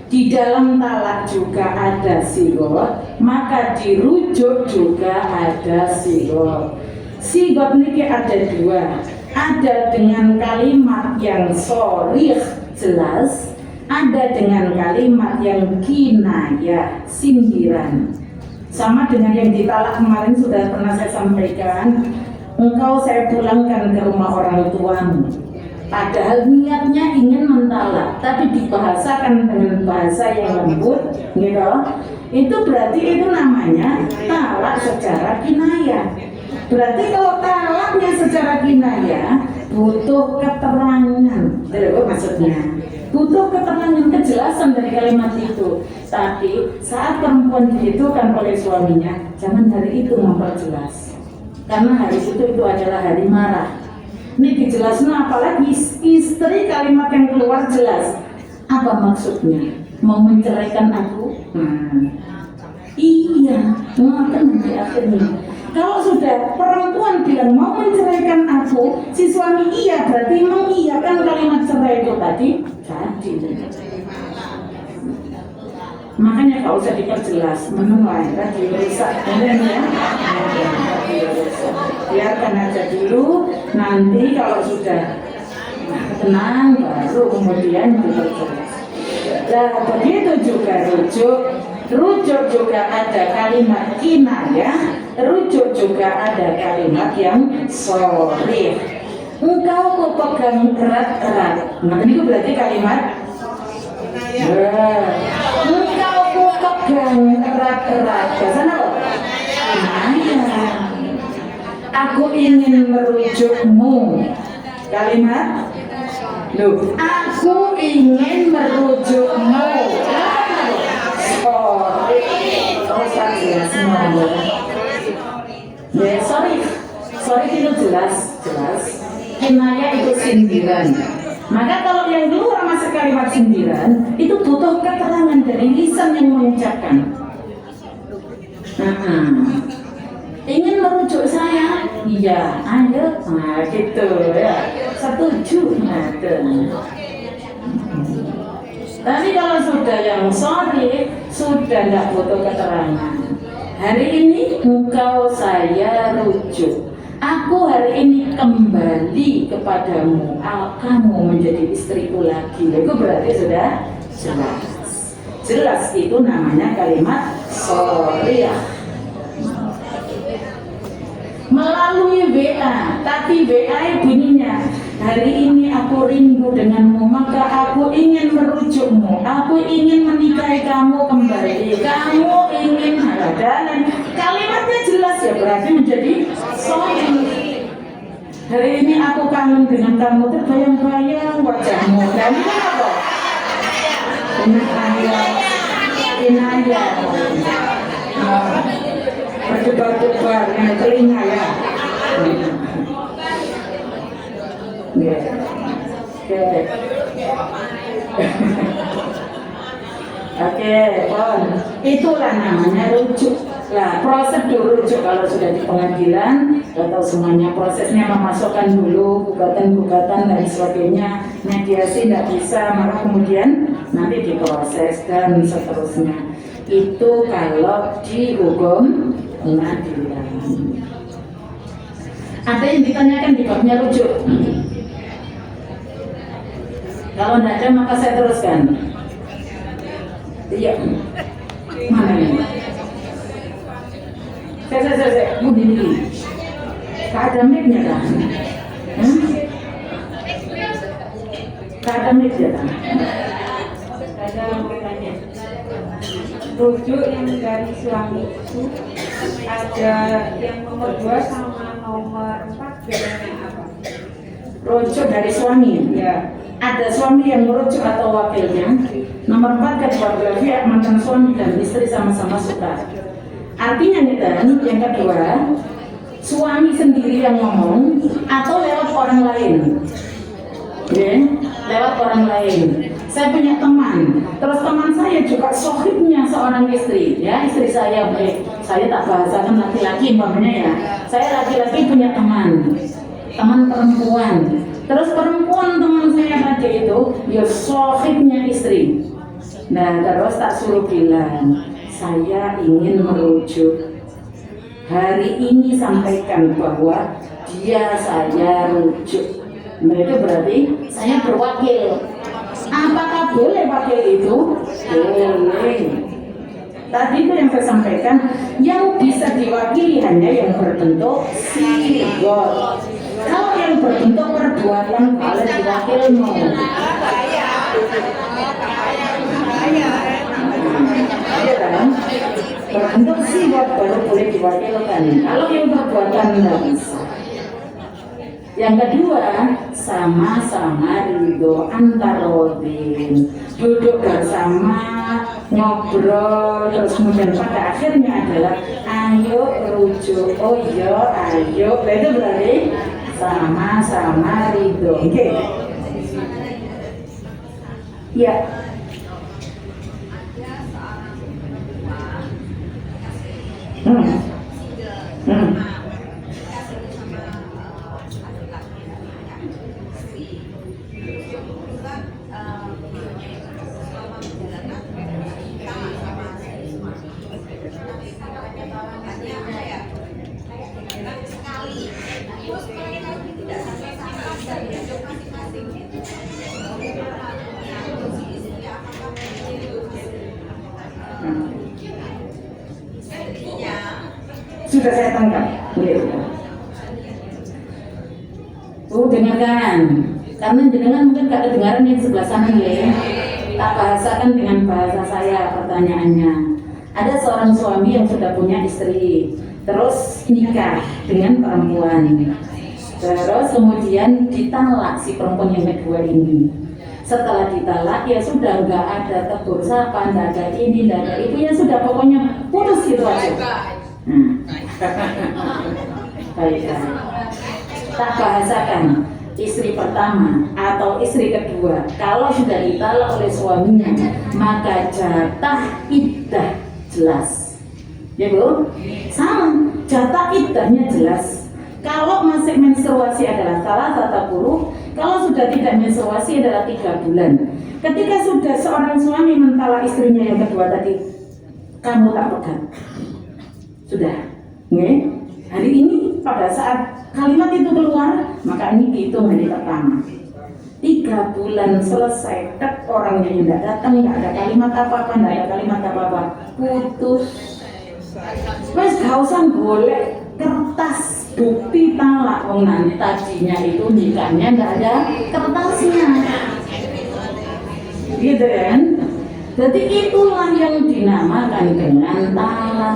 Di dalam talak juga ada sirot, maka dirujuk juga ada sirot. Sirot ini ada dua, ada dengan kalimat yang sharih jelas, ada dengan kalimat yang kinayah sindiran. Sama dengan yang ditalak kemarin sudah pernah saya sampaikan, engkau saya pulangkan ke rumah orang tuamu. Padahal niatnya ingin mentalak, tapi dibahasakan dengan bahasa yang lembut, gitu. Itu berarti itu namanya talak secara kinayah. Berarti kalau talaknya secara kinayah butuh keterangan, itu maksudnya. Butuh keterangan, kejelasan dari kalimat itu. Tapi saat perempuan dihidukan oleh suaminya, jangan hari itu memperjelas. Karena hari itu adalah hari marah. Ini dijelaskan, apalagi istri kalimat yang keluar jelas. Apa maksudnya? Mau menceraikan aku? Iya, akan di akhirnya. Kalau sudah perempuan bilang mau menceraikan aku, si suami iya, berarti mengiyakan kalimat cerai itu tadi. Jadi. Makanya kalau usah diperjelas, menuai tadi rusak, ya. Biarkan aja dulu, nanti kalau sudah tenang baru kemudian diperjelas. Nah begitu juga rujuk juga ada kalimat kinayah, rujuk juga ada kalimat yang sharih. Engkau kok pegang erat-erat, nah ini berarti kalimat engkau kok pegang erat-erat, bahasa apa? Kinayah. Aku ingin merujukmu, kalimat loh, aku ingin merujukmu. Sorry itu jelas. Kinayah itu sindiran. Maka kalau yang keluar masuk kalimat sindiran itu butuh keterangan dari lisan yang mengucapkan. Ingin merujuk saya? Iya, ayo, nah gitu ya, setuju, Tapi kalau sudah yang sorry, sudah tidak butuh keterangan. Hari ini engkau saya rujuk. Aku hari ini kembali kepadamu. Kamu menjadi istriku lagi. Itu berarti sudah jelas. Jelas itu namanya kalimat sorry. Melalui WA, tapi WA bunyinya, hari ini aku rindu denganmu, maka aku ingin merujukmu, aku ingin menikahi kamu kembali, kamu ingin dan kalimatnya jelas ya, berarti menjadi sahih. Hari ini aku kangen dengan kamu, terbayang-bayang wajahmu, dan itu apa? Inayah. Berdebar-debar dengan telinga ya. Oke, itulah namanya rujuk. Nah, prosedur rujuk kalau sudah di pengadilan, atau semuanya prosesnya memasukkan dulu gugatan dan sebagainya, mediasi tidak bisa, maka kemudian nanti diproses dan seterusnya. Itu kalau di hukum pengadilan. Ada yang ditanyakan di babnya rujuk? Kalau tidak ada maka saya teruskan. Iya. Mana ini? Saya. Begini. Ada mic-nya kan? Ada mic-nya kan? Ada pertanyaan. Rujuk yang dari suami itu ada yang nomor 2 sama nomor 4 bedanya apa? Rujuk dari suami ya. Ada suami yang merujuk atau wakilnya. Nomor 4 kedua belah pihak mantan suami dan istri sama-sama suka. Artinya nih kan, yang kedua, suami sendiri yang ngomong atau lewat orang lain? Ya, lewat orang lain. Saya punya teman, terus teman saya juga sohibnya seorang istri, ya istri saya, saya tak bahasakan laki-laki umpamanya ya. Saya laki-laki punya teman perempuan, terus perempuan teman saya tadi itu, ya sohibnya istri. Nah terus tak suruh bilang, saya ingin merujuk. Hari ini sampaikan bahwa dia saya rujuk. Nah itu berarti saya berwakil. Apakah boleh wakil itu? Boleh. Tadi itu yang saya sampaikan, yang bisa diwakili hanya yang berbentuk sigot. Kalau yang berbentuk perbuatan boleh diwakilmu. Iya kan? Berbentuk sigot baru boleh diwakilkan. Kalau yang perbuatan tidak bisa. Yang kedua, sama-sama ridho antar rodin, duduk bersama, ngobrol, terus kemudian pada akhirnya adalah ayo rujuk, oh iya, ayo, itu berarti sama-sama ridho. Oke? Ya. Sudah saya tangkap. Dengarkan. Karena jenengan mungkin gak kedengaran yang sebelah sana ya. Tak bahasakan dengan bahasa saya pertanyaannya. Ada seorang suami yang sudah punya istri, terus nikah dengan perempuan. Terus kemudian ditalak si perempuan yang kedua ini. Setelah ditalak ya sudah nggak ada tegur sapa, nggak ada ini, nggak ada itu, ya sudah pokoknya putus gitu aja. Baik. Tak bahasakan istri pertama atau istri kedua. Kalau sudah ditalak oleh suaminya, maka jatah iddah jelas. Ya Bu? Sama, jatah iddahnya jelas. Kalau masih menstruasi adalah salah satu buruh, kalau sudah tidak menstruasi adalah 3 bulan. Ketika sudah seorang suami mentalak istrinya yang kedua tadi, kamu tak pegang. Sudah, nge? Hari ini pada saat kalimat itu keluar, maka ini dihitung hari pertama. 3 bulan selesai, tek orangnya tidak datang, nggak ada kalimat apa-apa, nggak ada kalimat apa-apa, putus. Mas gak usah golek kertas bukti talak, nanti tadinya itu nikahnya nggak ada kertasnya, gitu kan? Jadi itulah yang dinamakan dengan talak,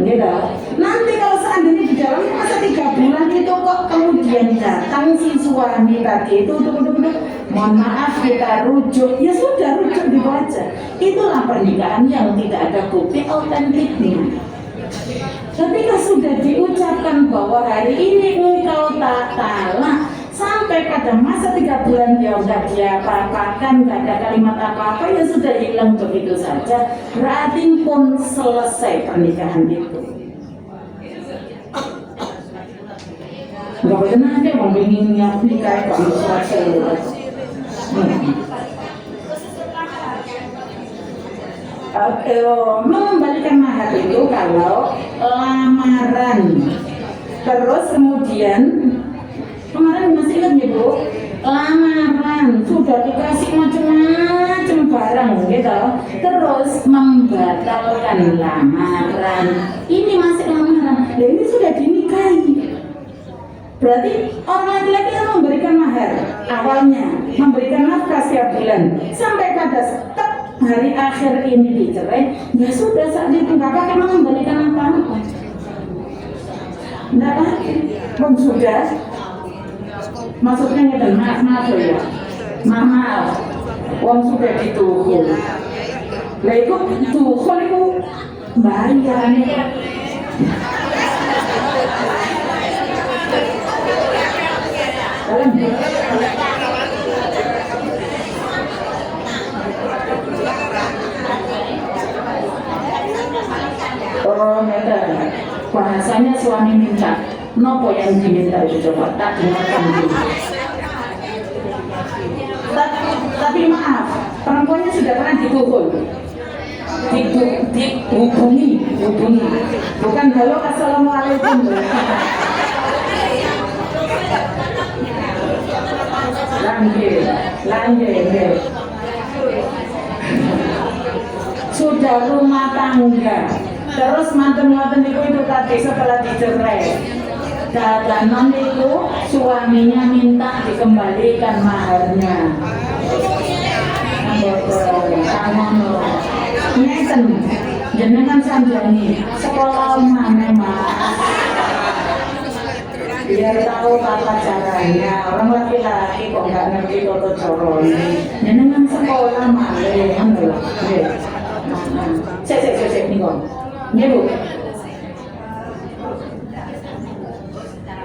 gitu. Nanti kalau seandainya di dalamnya masa 3 bulan itu kok kemudian datang si suami tadi itu, mohon maaf kita rujuk, ya sudah rujuk gitu aja. Itulah pernikahan yang tidak ada bukti autentiknya. Ketika sudah diucapkan bahwa hari ini engkau tak talak, sampai pada masa 3 bulan ya udah dia apa-apakan, nggak ada kalimat apa-apa, ya sudah hilang begitu saja. Berarti pun selesai pernikahan itu. Nggak benar aja mau ingin nikah kalau selesai. Mengembalikan mahar itu kalau lamaran, terus kemudian kemarin masih ingat ya Bu, lamaran sudah dikasih macam-macam barang gitu, terus membatalkan lamaran, ini masih lamaran, dan ini sudah dinikahi. Berarti orang laki-laki yang memberikan mahar awalnya, memberikan nafkah setiap bulan, sampai pada hari akhir ini dicerai, ya sudah saat itu nggak akan mengembalikan apa-apa. Nggak lagi, sudah. Maksudnya itu maaf ya, maaf, uang sudah dituhul. Lah itu tuhul itu bayar. Dalam. Oh, ngeten. Bahasanya suami minta. Nopo yang diminta itu coba tak dengarkan dulu. Tapi maaf, perempuannya sudah pernah dipukul. Dihubungi, bukan halo assalamualaikum. Lanjut. Sudah rumah tangga, terus mantan itu tadi setelah dicerai, dadanan itu suaminya minta dikembalikan maharnya. Ngeten, jenengan sanjani sekolah mana mas? Biar tahu tata caranya. Orang laki-laki kok nggak ngerti toto corone. Jenengan sekolah mana? Anu lah. Cek nih kok. Nih bu.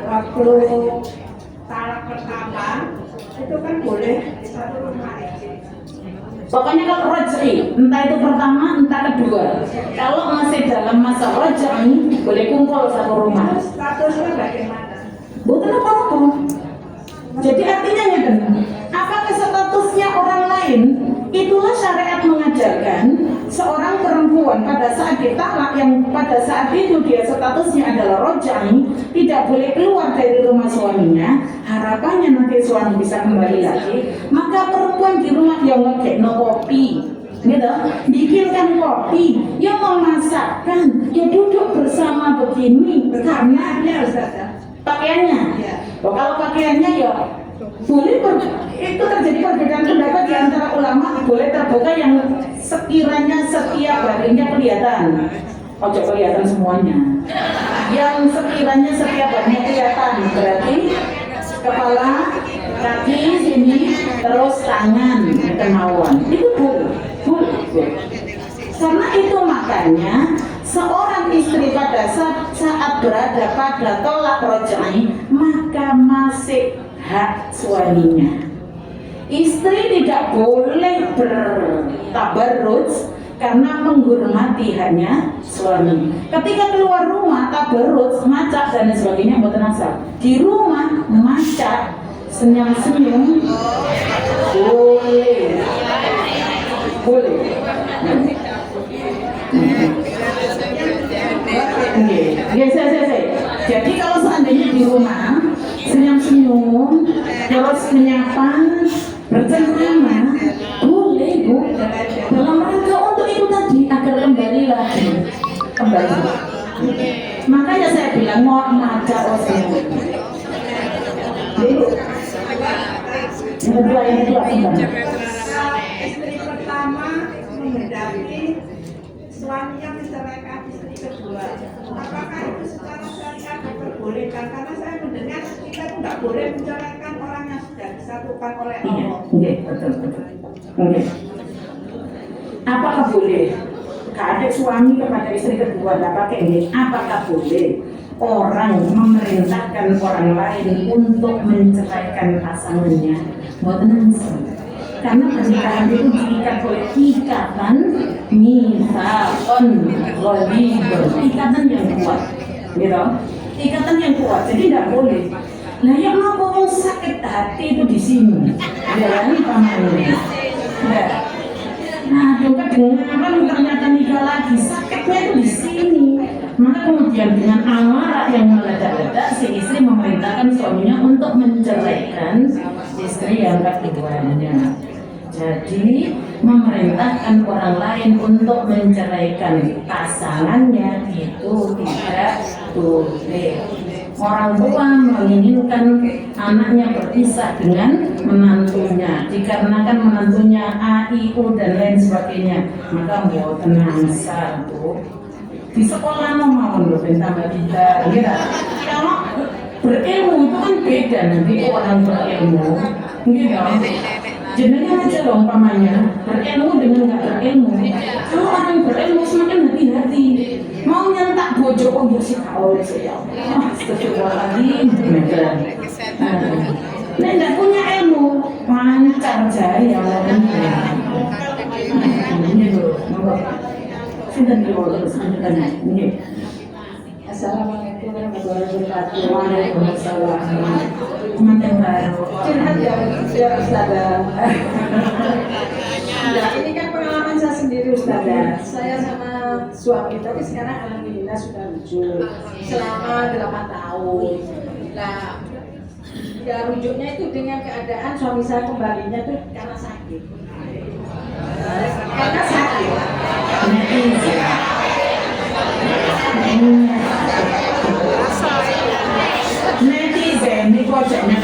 Waktu talak pertama itu kan boleh di satu rumah. Pokoknya kalau roj'i, entah itu pertama, entah kedua. Kalau masih dalam masa roj'i, boleh kumpul satu rumah. Statusnya bagaimana? Bukan apa-apa. Jadi artinya ya kan, apakah statusnya orang lain? Itulah syariat mengajarkan seorang perempuan pada saat ditalak yang pada saat itu dia statusnya adalah roj'i, tidak boleh keluar dari rumah suaminya. Harapannya nanti suami bisa kembali lagi. Maka perempuan di rumah yang ngekno kopi, gitu, bikinkan kopi, yang memasakkan, ya duduk bersama begini karena pakaiannya. Kalau pakaiannya ya boleh itu terjadi perbedaan pendapat di antara ulama, boleh terbuka yang sekiranya setiap harinya kelihatan. Ojo kelihatan semuanya. Yang sekiranya setiap harinya kelihatan berarti kepala, kaki sini, terus tangan kemauan. Itu boleh. Karena itu makanya seorang istri pada saat berada pada tolak roj'i, maka masih hak suaminya. Istri tidak boleh bertabarruj karena menghormati haknya suami. Ketika keluar rumah tabarruj, macak dan sebagainya mboten asal. Di rumah macak, senyum-senyum boleh. Jadi kalau seandainya di rumah senyum-senyum, terus menyapa, bercengkrama, boleh bu. Dalam rangka untuk itu tadi agar kembali lagi. Makanya saya bilang mau macam senyum. Yang kedua Istri pertama menghendaki suaminya menceraikan istri kedua. Apakah itu secara syariat diperbolehkan? Karena saya mendengar kita tidak boleh menceraikan orang yang sudah disatukan oleh Allah. Iya, betul. Apakah boleh? Adik suami kepada istri kedua nggak pakai ini? Apakah boleh orang memerintahkan orang lain untuk menceraikan pasangannya? Bukan. Karena pernikahan itu diikat oleh ikatan mitsaqon ghalidun, ikatan yang kuat, gitu. Ikatan yang kuat, jadi tidak boleh. Nah, yang mau sakit hati itu di sini, jalani pamannya. Nah, juga dengan ternyata nikah lagi, sakitnya itu di sini. Maka kemudian dengan amarah yang meledak-ledak, si istri memerintahkan suaminya untuk menceraikan istri yang keduanya. Jadi memerintahkan orang lain untuk menceraikan pasangannya itu tidak boleh. Orang tua menginginkan anaknya berpisah dengan menantunya, dikarenakan menantunya A, I, U dan lain sebagainya, maka mau tenang satu di sekolah mau tambah kita, gitu. Kalau berilmu itu kan beda nanti orang berilmu, gitu. Jenengan aja dong umpamanya berilmu dengan nggak berilmu. Kalau orang berilmu semakin hati-hati. Mau nyentak bojo kok ya sih kau sih ya. Astagfirullahaladzim. Nek nggak punya ilmu, lancar jaya. Sinten niku terus lanjutan nggih. Assalamualaikum warahmatullahi wabarakatuh. Waalaikumsalam. Manten baru. Curhat ya Ustazah. Nah, ini kan pengalaman saya sendiri Ustazah. Saya sama suami tapi sekarang alhamdulillah sudah rujuk selama 8 tahun. Nah, ya rujuknya itu dengan keadaan suami saya kembalinya itu karena sakit. Karena sakit. Netizen di pojoknya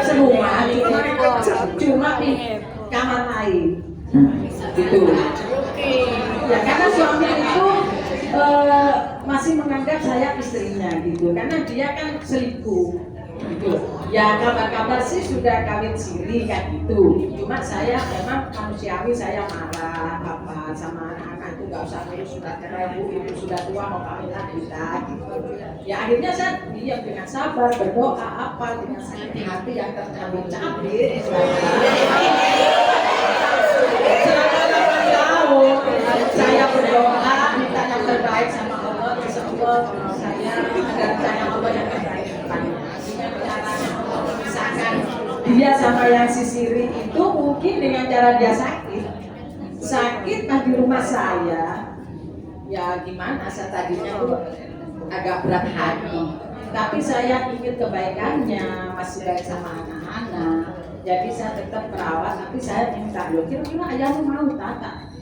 semua cuma di kamar lain gitu ya, karena suami itu masih menganggap saya istrinya gitu, karena dia kan selingkuh gitu. Ya kabar-kabar sih sudah kawin siri kan gitu, cuma saya memang manusiawi, saya marah apa sama anak-anak itu nggak usah ngurus, sudah cerai bu, itu sudah tua mau kawin lagi kita gitu. Ya akhirnya saya diam dengan sabar, berdoa apa dengan sakit hati yang tercabik-cabik selama 8 tahun. Saya berdoa minta yang terbaik sama Allah, insya Allah saya agar saya Allah yang terbaik depannya. Misalkan dia sama yang sisiri itu mungkin dengan cara dia sakit di rumah saya, ya gimana, saya tadinya tuh agak berat hati, tapi saya ingin kebaikannya, masih baik sama anak-anak, jadi saya tetap merawat, tapi saya minta loh, kira-kira ayahmu mau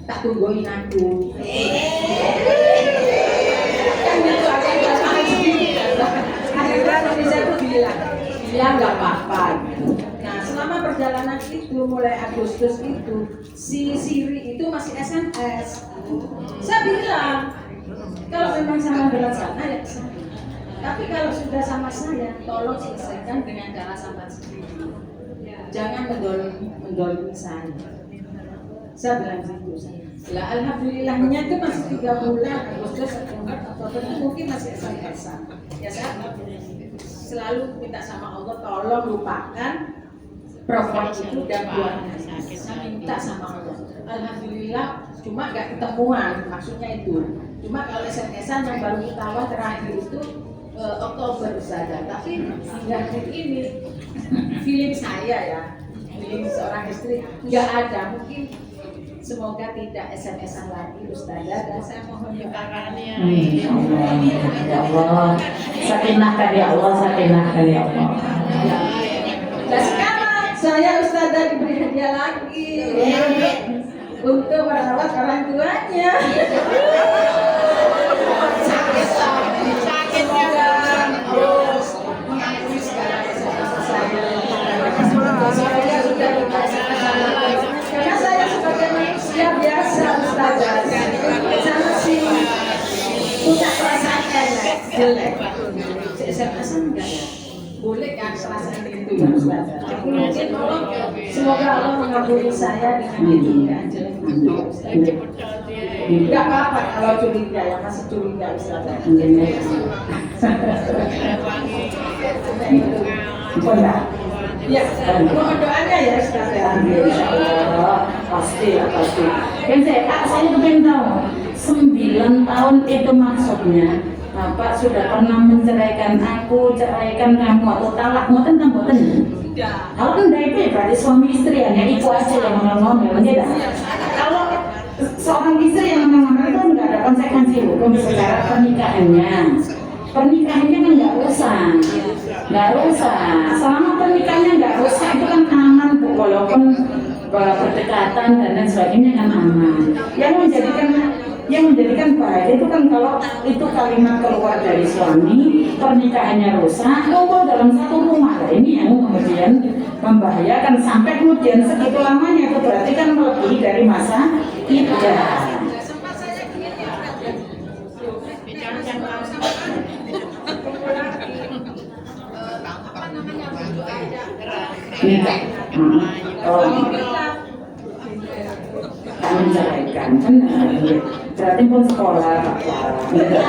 tak tungguin aku kan gitu, akhirnya Indonesia tuh bilang nggak apa-apa gitu. Nah selama perjalanan itu mulai Agustus itu si Siri itu masih SMS. Saya bilang kalau memang sama dengan sana ya sana. Tapi kalau sudah sama saya, tolong selesaikan dengan cara sama sendiri. Jangan mendolimi saya. Saya bilang gitu saya. Lah alhamdulillahnya itu masih 3 bulan, Agustus, September, Oktober itu mungkin masih SMS-an. Ya saya selalu minta sama Allah tolong lupakan perempuan itu dan buahnya. Saya minta sama Allah. Alhamdulillah cuma gak ketemuan, maksudnya itu. Cuma kalau SMS-an yang baru ketawa terakhir itu Oktober saja. Tapi hingga hari ini feeling saya ya, feeling seorang istri nggak ada. Mungkin semoga tidak SMS-an lagi Ustazah, dan saya mohon doakannya. Ya Allah, sakinah dari Allah, sakinah dari Allah. Dan sekarang saya Ustazah diberi hadiah lagi untuk merawat orang tuanya. Sakitnya terus mengampuni segala kesalahan saya. Saya sudah karena saya sebagai manusia biasa Ustazah, saya masih punya perasaan jelek. SMS enggak ya? Boleh kan perasaan itu ya Ustazah? Mungkin tolong semoga Allah mengampuni saya dengan itu ya jelek itu. Enggak apa-apa kalau curiga ya, masih curiga Ustazah. Benar. Ya, mohon doanya ya Ustazah. Insyaallah pasti ya pasti. Kan saya tuh pengen tahu 9 tahun itu maksudnya Bapak sudah pernah menceraikan aku, ceraikan kamu atau talak ngoten ta mboten? Kalau enggak itu ya berarti suami istri ya, itu aja yang ngomong ya. Kalau seorang istri yang ngomong itu enggak ada konsekuensi hukum secara pernikahannya. Pernikahannya kan nggak rusak. Selama pernikahannya nggak rusak itu kan aman bu, walaupun berdekatan dan lain sebagainya kan aman. Yang menjadikan bahagia itu kan kalau itu kalimat keluar dari suami, pernikahannya rusak, ngumpul dalam satu rumah. Nah, ini yang kemudian membahayakan sampai kemudian segitu lamanya, itu berarti kan melebihi dari masa iddah. Menceraikan benar. berarti pun sekolah enggak.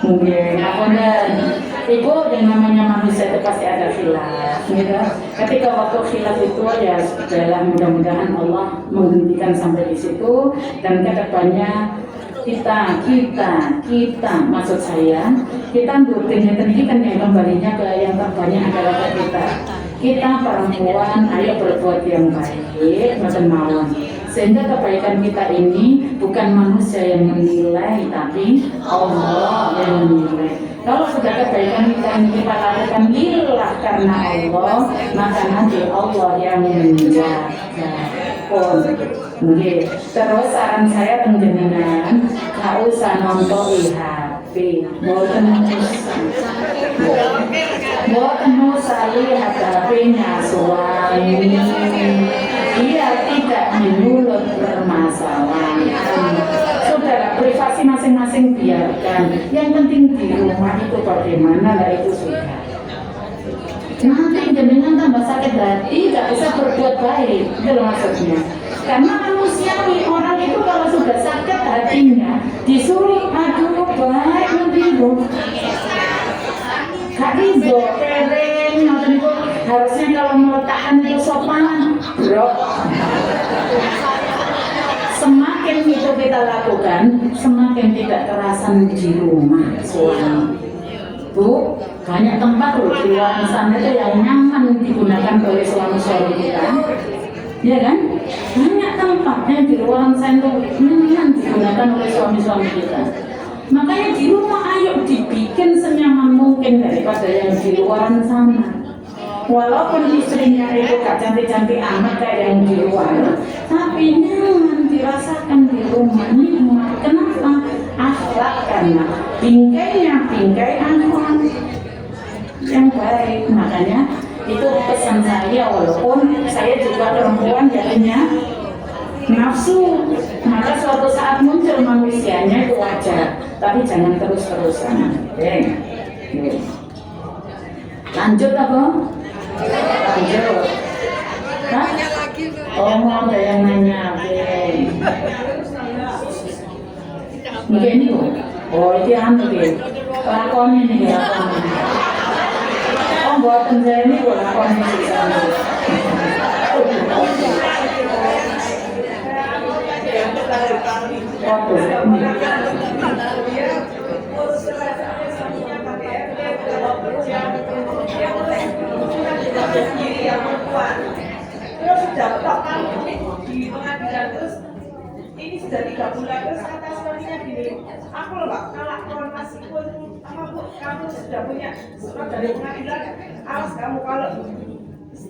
Mungkin dan Ibu yang namanya manusia itu pasti ada khilaf, gitu. Ketika waktu khilaf itu ya sudahlah, mudah-mudahan Allah menghentikan sampai di situ dan kedepannya kita maksud saya kita bertanya tadi kan yang kembalinya ke yang terbanyak adalah ke kita perempuan, ayo berbuat yang baik macam mawon, sehingga kebaikan kita ini bukan manusia yang menilai tapi Allah yang menilai. Kalau sudah kebaikan kita yang kita lakukan lillah karena Allah, maka nanti Allah yang menjaga. Nggih. Terus saran saya penjenengan gak usah nonton HP. Mboten usah lihat HP-nya suami. Dia tidak menyulut permasalahan. Saudara, privasi masing-masing biarkan. Yang penting di rumah itu bagaimana, lah itu sudah. Nanti jenengan tambah sakit hati, gak bisa berbuat baik, itu maksudnya. Karena manusiawi, orang itu kalau sudah sakit hatinya disuruh aduh baik nanti itu gak ridho, keren, harusnya kalau meletakkan itu sopan, bro. Semakin itu kita lakukan, semakin tidak kerasan di rumah suami. Bu, banyak tempat loh di luar sana itu yang nyaman digunakan oleh suami-suami kita, ya kan? Banyak tempat yang di luar sana itu nyaman digunakan oleh suami-suami kita. Makanya di rumah ayo dibikin senyaman mungkin daripada yang di luar sana. Walaupun istrinya itu gak cantik-cantik amat kayak yang di luar, tapi nyaman dirasakan di rumah, nikmat. Kenapa? Akhlak, karena bingkainya bingkai akhlak yang baik. Makanya itu pesan saya, walaupun saya juga perempuan jadinya nafsu, maka suatu saat muncul manusianya itu wajar, tapi jangan terus-terusan. Lanjut apa? Lanjut. Hah? Oh, mau ada yang nanya. Mungkin ini kok. Oh, itu anu deh. Lakonnya nih, lakonnya. Oh, buatan saya ini kok lakonnya di sana. Terus sudah total di pengadilan, terus ini sudah 3 bulan, terus kata suaminya gini, aku loh Pak, kalau masih pun apa Bu, kamu sudah punya surat dari pengadilan, awas kamu kalau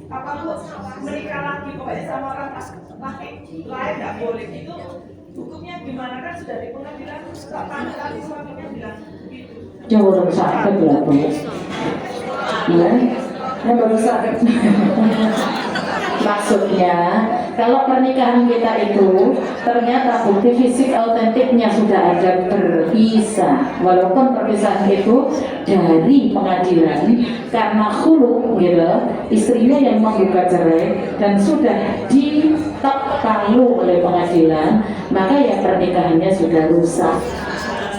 apa Bu menikah lagi pokoknya sama orang pakai lain nggak boleh gitu. Hukumnya gimana, kan sudah di pengadilan, tapi suaminya bilang gitu. Jauh sakit ya Bu. Yang baru sakit. Maksudnya, kalau pernikahan kita itu ternyata bukti fisik autentiknya sudah ada berpisah, walaupun perpisahan itu dari pengadilan karena khulu, gitu, istrinya yang menggugat cerai dan sudah ditok palu oleh pengadilan, maka ya pernikahannya sudah rusak.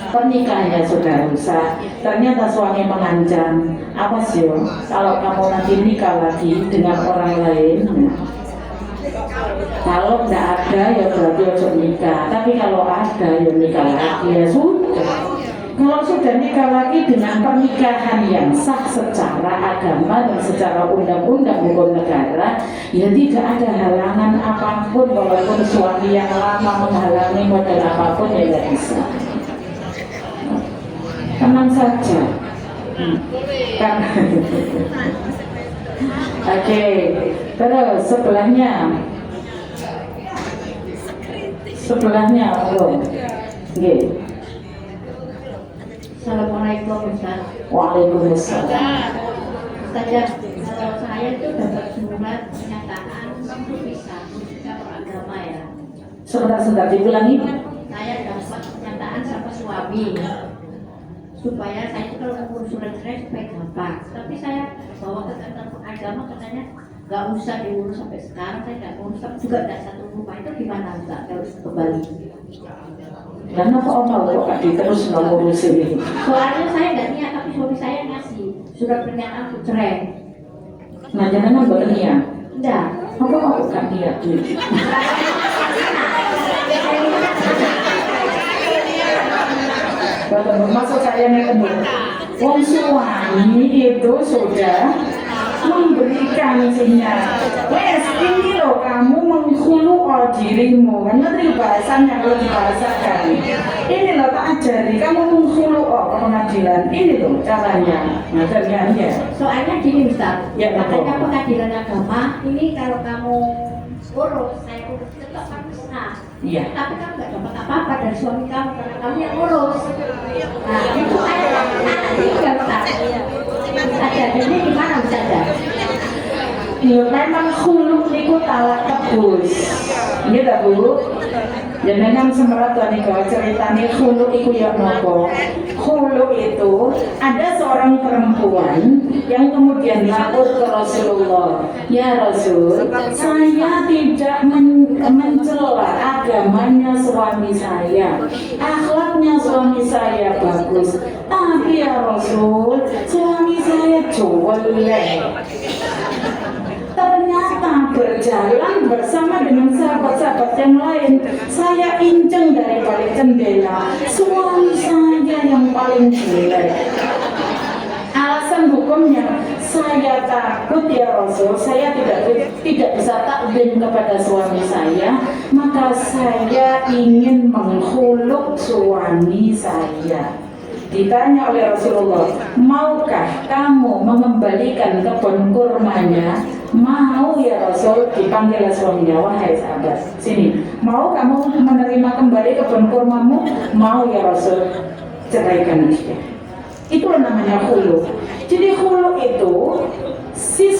Pernikahannya sudah rusak. Ternyata suami mengancam, awas yo, kalau kamu nanti nikah lagi dengan orang lain, kalau tidak ada ya berarti harus nikah. Tapi kalau ada ya nikah lagi, ya sudah. Kalau sudah nikah lagi dengan pernikahan yang sah secara agama dan secara undang-undang hukum negara, ya tidak ada halangan apapun, walaupun suami yang lama menghalangi model apapun ya tidak bisa. Tenang saja. Oke, terus sebelahnya belum. Oke. Assalamualaikum Ustaz. Waalaikumsalam. Ustaz, kalau saya itu dapat surat pernyataan berpisah kalau agama ya. Sebentar diulangi. Saya dapat pernyataan sama suami supaya saya itu kalau ngurus surat cerai supaya gampang. Tapi saya bawa ke kantor agama katanya nggak usah diurus sampai sekarang, saya nggak ngurus, tapi juga ada satu rumah itu gimana Ustaz harus kembali? Dan apa mau kok terus nggak ngurusin ini? Soalnya saya nggak niat, tapi suami saya ngasih surat pernyataan untuk cerai. Nah jangan boleh niat. Enggak. Apa mau kan niat nih? Maksud saya nih wong suami itu sudah memberikan sinyal, wes ini loh kamu menghulu dirimu, kan ngerti bahasanya kalau dibahasakan. Ini loh tak ajari kamu menghulu ke pengadilan, ini loh caranya. Ngajarnya ya. Soalnya gini Ustaz, Ya, katanya pengadilan agama ini kalau kamu urus, saya urus tetap kamu sah. Iya. Tapi kamu nggak dapat apa-apa dari suami kamu karena kamu yang urus. Nah itu saya juga Ustaz. Ada ini gimana Ustaz? Ya memang khulu niku talak tebus. Iya tak Bu? Jenengan semerat nika ceritane khulu iku ya napa? Khulu itu ada seorang perempuan yang kemudian lapor ke Rasulullah. Ya Rasul, saya tidak mencela agamanya suami saya, akhlaknya suami saya bagus, tapi ya Rasul, suami saya jelek. Ternyata berjalan bersama dengan sahabat-sahabat yang lain, saya inceng dari balik jendela, suami saya yang paling jelek. Alasan hukumnya, saya takut ya Rasul, saya tidak bisa taklim kepada suami saya, maka saya ingin menghuluk suami saya. Ditanya oleh Rasulullah, maukah kamu mengembalikan kebun kurmanya? Mau ya Rasul, dipanggil suaminya, wahai sahabat, sini. Mau kamu menerima kembali kebun kurmamu? Mau ya Rasul, ceraikan dia. Itulah namanya khulu. Jadi khulu itu si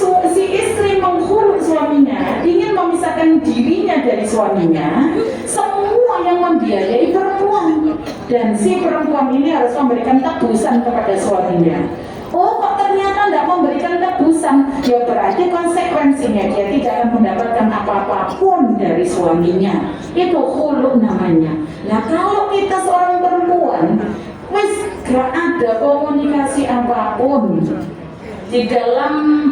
istri menghulu suaminya, ingin memisahkan dirinya dari suaminya, semua yang membiayai perempuan, dan si perempuan ini harus memberikan tebusan kepada suaminya. Oh kok ternyata tidak memberikan tebusan, ya berarti konsekuensinya dia tidak akan mendapatkan apa-apapun dari suaminya. Itu khulu namanya. Nah kalau kita seorang perempuan wis gak ada komunikasi apapun di dalam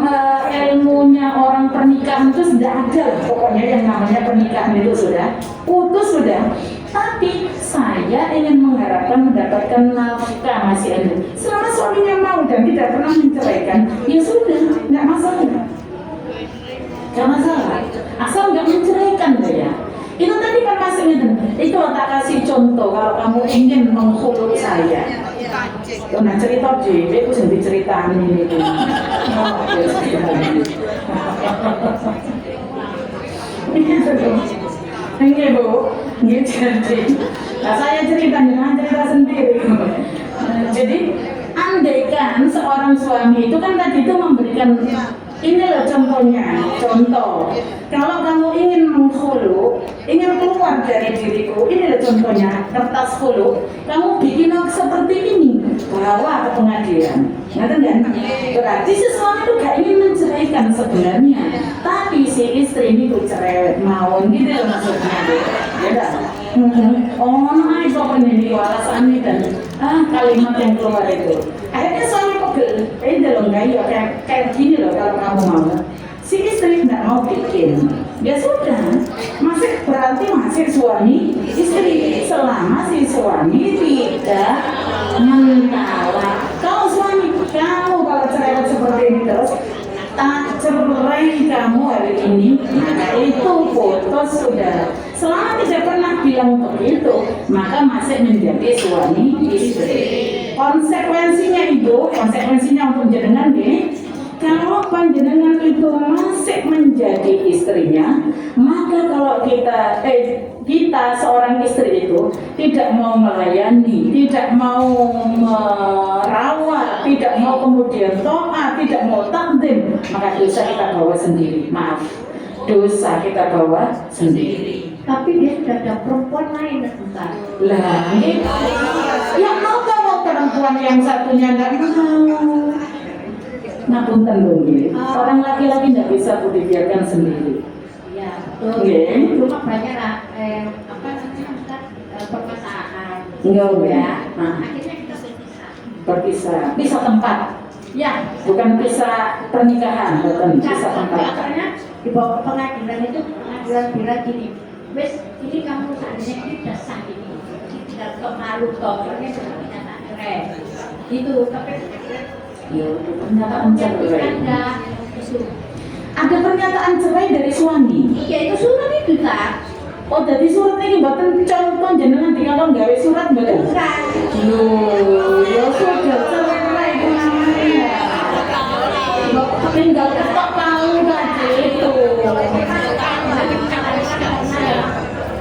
ilmunya orang pernikahan, itu sudah ada pokoknya yang namanya pernikahan itu sudah putus sudah, tapi saya ingin mengharapkan mendapatkan nafkah masih ada. Selama suaminya mau dan tidak pernah menceraikan, ya sudah, nggak masalah, nggak masalah, asal nggak menceraikan ya. Itu tadi kan masih itu tak kasih contoh kalau kamu ingin menghuluk saya. Nah cerita dhewe ku sing diceritani niku. Ini Bu, nggih jadi. Nah, saya cerita sendiri. Jadi andaikan seorang suami itu kan tadi itu memberikan ini loh contohnya, contoh. Kalau kamu ingin menghulu, ingin keluar dari diriku, ini loh contohnya, kertas hulu. Kamu bikin seperti ini, bawa ke pengadilan. Ngerti kan? Berarti si suami itu gak ingin menceraikan sebenarnya, tapi si istri ini tuh cerewet mawon gitu loh maksudnya. Ya dah. Oh, nah itu penyanyi alasan ini dan kalimat yang keluar itu. Akhirnya suami pegel, ini loh enggak ya kayak gini loh kalau kamu mau. Si istri tidak mau bikin, ya sudah, berarti masih suami istri selama si suami tidak mentalak. Kalau suami kamu kalau cerewet seperti ini terus, tak cerai kamu hari ini, maka itu putus sudah. Selama tidak pernah bilang begitu, maka masih menjadi suami istri. Konsekuensinya untuk jenengan nih, kalau panjenengan itu masih menjadi istrinya, maka kalau kita seorang istri itu tidak mau melayani, tidak mau merawat, tidak mau kemudian taat, tidak mau takdim, maka dosa kita bawa sendiri. Maaf, dosa kita bawa sendiri. Tapi dia sudah ada perempuan lain Ustaz. Lah, yang mau perempuan yang satunya nggak mau. Ngapunten dong, orang laki-laki tidak bisa Bu dibiarkan sendiri. Iya, betul. Oke. Cuma banyak lah, apa namanya, Ustaz, permasalahan. Enggak, Bu. Ya. Nah, Akhirnya kita berpisah. berpisah, pisah tempat, Ya, bukan pisah pernikahan, bukan pisah tempat. karena dibawa ke pengadilan itu pengadilan bilang gini, wes ini kamu seandainya ini udah sah ini, tinggal kemalu toh, karena sudah pernyataan cerai. Gitu, tapi Ya, pernyataan cerai. enggak, itu. Ada pernyataan cerai dari suami. Iya itu surat itu tak. Oh, jadi surat ini buatan contoh jenengan tinggal gawe surat betul. Bukan. Loh, ya sudah cerai itu namanya. Tinggal ketok tahu tadi itu.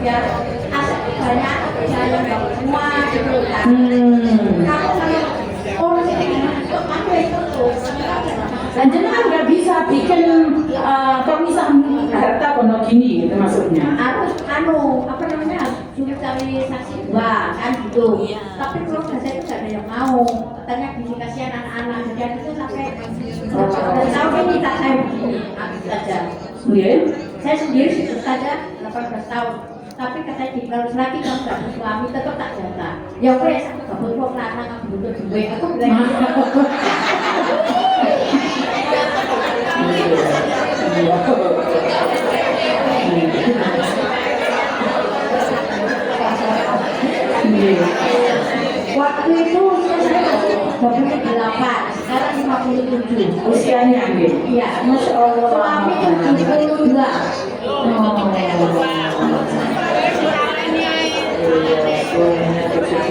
Ya, aset banyak, saya nggak semua gitu kan. Kamu kalau urus ini kok aku itu tuh. Dan jenengan nggak bisa bikin pemisahan harta kono gini gitu maksudnya. Harus apa namanya, sulit cari saksi dua kan gitu. Tapi kalau saya itu nggak ada yang mau. Katanya gini kasihan anak-anak, jadi itu sampai sampai minta saya begini, habis saja. Iya. Saya sendiri sudah saja 18 tahun. Tapi katanya di kalau lagi kamu nggak ada suami tetap tak jaga. Ya wes, aku butuh anak, aku butuh duit, aku bilang gitu. Waktu itu saya 28, sekarang 57. Usianya gitu. Iya, Masya Allah. suami 72.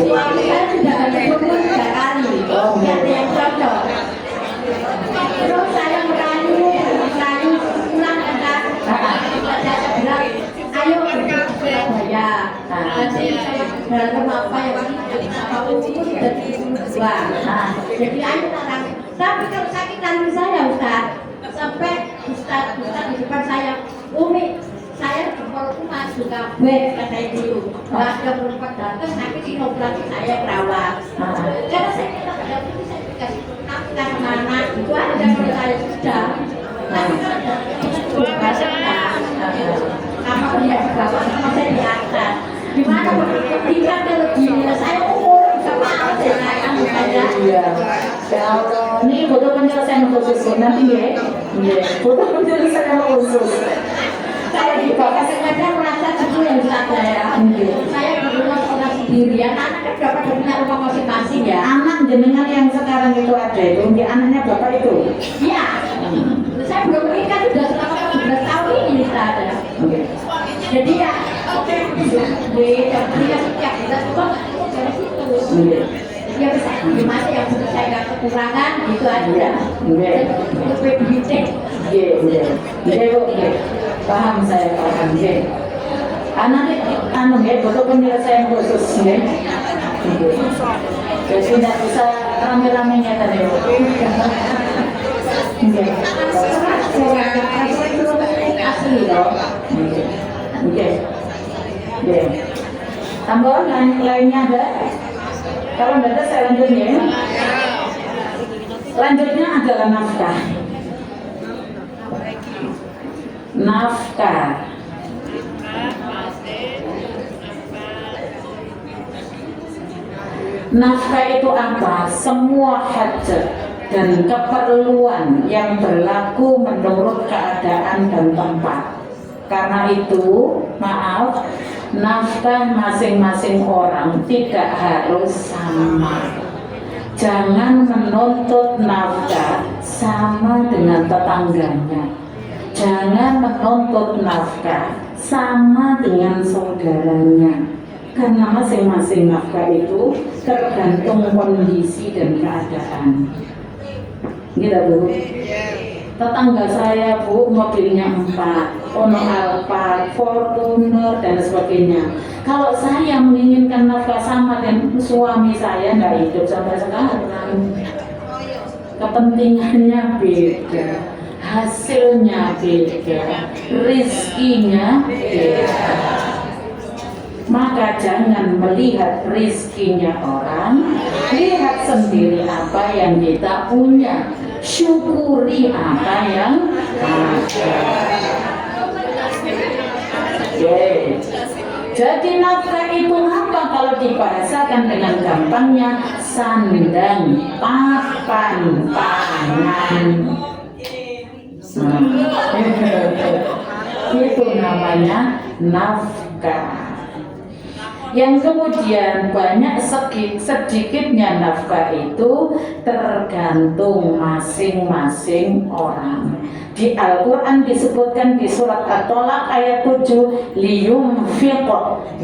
Suami saya sudah berumur 3 kali, tidak ada yang cocok. Terus saya merayu pulang kan, saya bilang, ayo ke Surabaya. Dalam apa yang apa itu sudah 72. Jadi ayo sekarang. Tapi kalau sakit kaki saya Ustaz, sampai Ustaz di depan saya, Umi, saya jempolku masuk kabeh katanya dulu. Nggak ada perempuan datang, nanti di operasi saya perawat. Karena saya kita pada itu saya dikasih nafkah mana itu aja kalau saya sudah. Tapi kalau ada bahasa sama punya bapak sama saya di atas. Gimana ketika kalau gini saya umur sama saya saya. Iya. Ya Allah, ini foto penyelesaian khusus nanti ya. Iya, foto penyelesaian khusus. Saya di bawah sengaja merasa itu yang saya. Saya di rumah orang sendirian, anak kan dapat punya rumah masing-masing ya. Anak jenengan yang sekarang itu ada itu, dia anaknya bapak itu. Iya. Saya belum menikah sudah selama 17 tahun ini sudah ada. Jadi ya, oke, dia setiap kita juga dari situ. Ya bisa gimana yang saya nggak kekurangan gitu aja. Untuk PBT. Iya, paham saya paham. Anak ya, foto penyelesaian khusus ya. Jadi tidak bisa rame-ramenya tadi. Asli loh. Oke. Tambahan lainnya ada? Kalau tidak ada saya lanjut ya. Selanjutnya adalah nafkah. Nafkah. Nafkah itu apa? Semua hajat dan keperluan yang berlaku menurut keadaan dan tempat. Karena itu, maaf, nafkah masing-masing orang tidak harus sama. Jangan menuntut nafkah sama dengan tetangganya. Jangan menuntut nafkah sama dengan saudaranya. Karena masing-masing nafkah itu tergantung kondisi dan keadaan. Gitu Bu. Tetangga saya Bu, mobilnya 4, Ono Alphard, Fortuner dan sebagainya. Kalau saya menginginkan nafkah sama dengan suami saya, nggak hidup sampai sekarang. Kepentingannya beda, hasilnya beda, rizkinya beda. Maka jangan melihat rizkinya orang, lihat sendiri apa yang kita punya. syukuri apa yang ada. Oke. Jadi nafkah itu apa kalau dibahasakan dengan gampangnya? Sandang, papan, pangan. Itu namanya nafkah. Yang kemudian banyak sedikitnya nafkah itu tergantung masing-masing orang. Di Al-Quran disebutkan di surat At-Tolak ayat 7, liyunfiq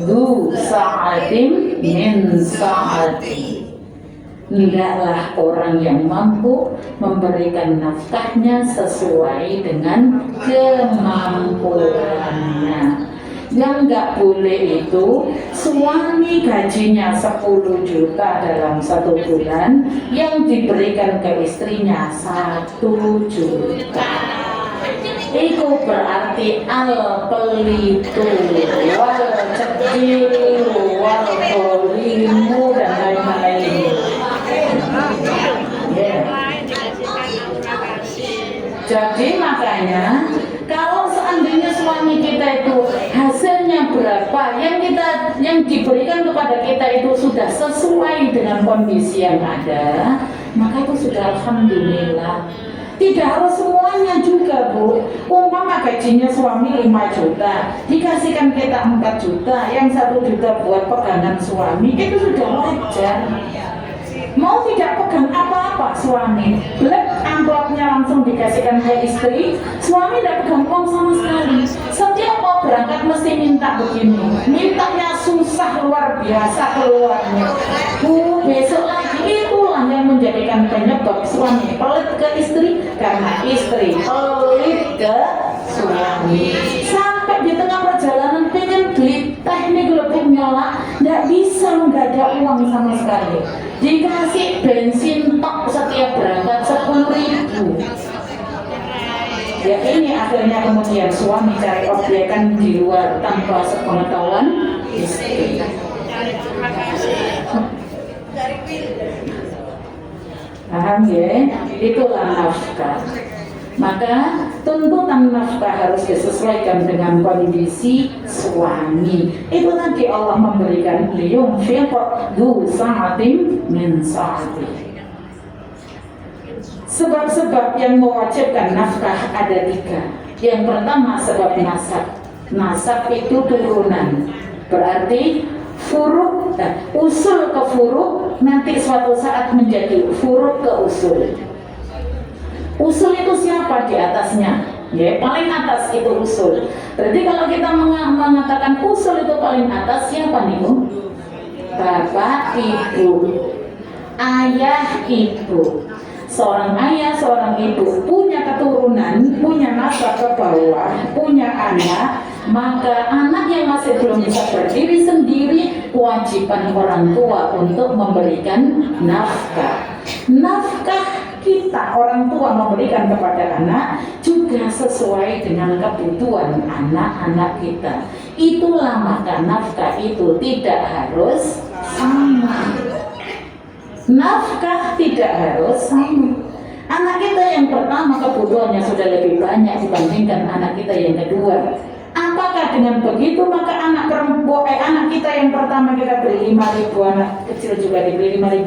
dzu sa'atin min sa'ati. Hendaklah orang yang mampu memberikan nafkahnya sesuai dengan kemampuannya. Yang nggak boleh itu suami gajinya 10 juta dalam 1 bulan, yang diberikan ke istrinya 1 juta. Itu berarti al-pelitu wal cedilu wal kolimu dan lain-lain. Jadi makanya kalau seandainya suami kita itu hasilnya berapa, yang diberikan kepada kita itu sudah sesuai dengan kondisi yang ada, maka itu sudah alhamdulillah. Tidak harus semuanya juga, Bu. Umpama gajinya suami 5 juta, dikasihkan kita 4 juta, yang 1 juta buat pegangan suami, itu sudah wajar. Mau tidak pegang apa-apa suami, blek amplopnya langsung dikasihkan ke istri, suami tidak pegang uang sama sekali. Setiap mau berangkat mesti minta begini, mintanya susah luar biasa keluarnya. Bu, besok lagi. Itulah yang menjadikan penyebab suami pelit ke istri, karena istri pelit ke suami. Sampai di tengah perjalanan pengen beli teh ini gelembung nyala, nggak bisa, nggak ada uang sama sekali. Dikasih bensin tok setiap berangkat 10.000. Ya ini akhirnya kemudian suami cari obyekan di luar tanpa sepengetahuan istri. Paham ya? Itulah nafkah. Maka tuntutan nafkah harus disesuaikan dengan kondisi suami. Itu tadi Allah memberikan liyunfiq dzu sa'atin min sa'ati. Sebab-sebab yang mewajibkan nafkah ada 3. Yang pertama sebab nasab. Nasab itu turunan. Berarti furuk, usul ke furuk nanti suatu saat menjadi furuk ke usul. Usul itu siapa di atasnya? Ya, paling atas itu usul. Berarti kalau kita mengatakan usul itu paling atas, siapa nih, Bu? Bapak, ibu, ayah, ibu. Seorang ayah, seorang ibu punya keturunan, punya nasab ke bawah, punya anak, maka anak yang masih belum bisa berdiri sendiri, kewajiban orang tua untuk memberikan nafkah. Nafkah kita orang tua memberikan kepada anak juga sesuai dengan kebutuhan anak-anak kita. Itulah maka nafkah itu tidak harus sama. Nafkah tidak harus sama. Anak kita yang pertama kebutuhannya sudah lebih banyak dibandingkan anak kita yang kedua. Apakah dengan begitu maka anak kita yang pertama kita beri 5.000, anak kecil juga diberi 5.000?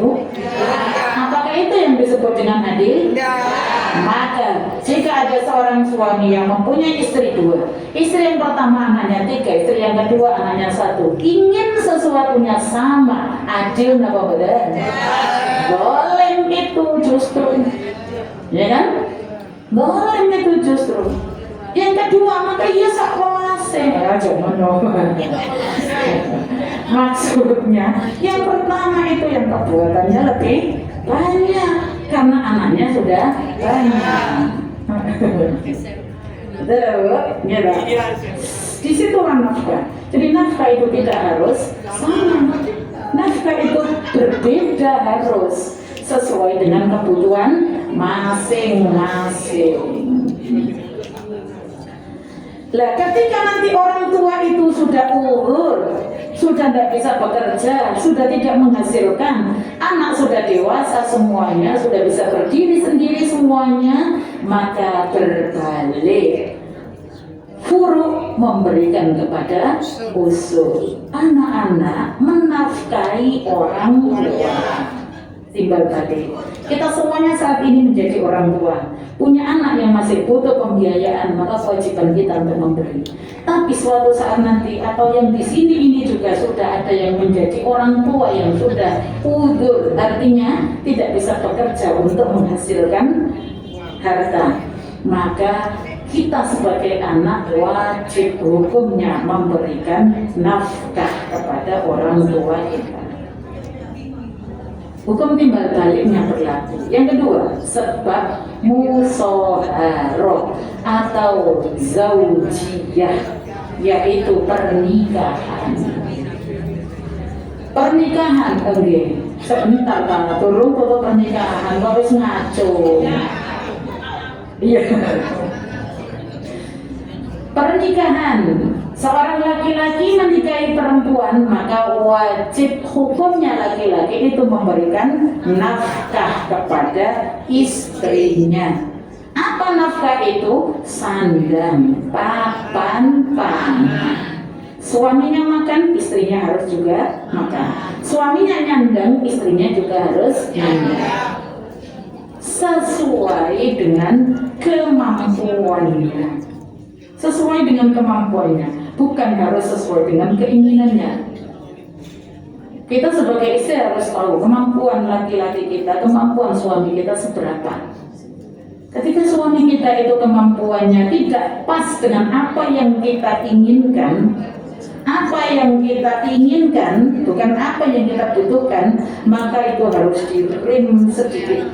Apakah itu yang disebut dengan adil? Maka jika ada seorang suami yang mempunyai istri 2, istri yang pertama anaknya 3, istri yang kedua anaknya 1, ingin sesuatunya sama, adil apa benar? Boleh itu justru, ya kan? Boleh itu justru. Yang kedua maka ia sakwase maksudnya yang pertama itu yang perbuatannya lebih banyak karena anaknya sudah banyak. Di situlah nafkah. Jadi nafkah itu tidak harus sama. Nafkah itu berbeda, harus sesuai dengan kebutuhan masing-masing. Lah ketika nanti orang tua itu sudah umur, sudah tidak bisa bekerja, sudah tidak menghasilkan, anak sudah dewasa semuanya, sudah bisa berdiri sendiri semuanya, maka berbalik. Furu memberikan kepada usul. Anak-anak menafkahi orang tua. Timbal balik. Kita semuanya saat ini menjadi orang tua, punya anak yang masih butuh pembiayaan, maka kewajiban kita untuk memberi. Tapi suatu saat nanti, atau yang di sini ini juga sudah ada yang menjadi orang tua yang sudah udur, artinya tidak bisa bekerja untuk menghasilkan harta, maka kita sebagai anak wajib hukumnya memberikan nafkah kepada orang tua kita. Hukum timbal baliknya berlaku. Yang kedua, sebab musoharoh atau zaujiyah, yaitu pernikahan. Pernikahan, oke. Sebentar Pak, turun foto pernikahan, harus ngaco. Iya. Pernikahan, seorang laki-laki menikahi perempuan, maka wajib hukumnya laki-laki itu memberikan nafkah kepada istrinya. Apa nafkah itu? Sandang, papan, pangan. Suaminya makan, istrinya harus juga makan. Suaminya nyandang, istrinya juga harus nyandang. Sesuai dengan kemampuannya. Sesuai dengan kemampuannya, bukan harus sesuai dengan keinginannya. Kita sebagai istri harus tahu kemampuan laki-laki kita, kemampuan suami kita seberapa. Ketika suami kita itu kemampuannya tidak pas dengan apa yang kita inginkan, bukan apa yang kita butuhkan, maka itu harus direm sedikit.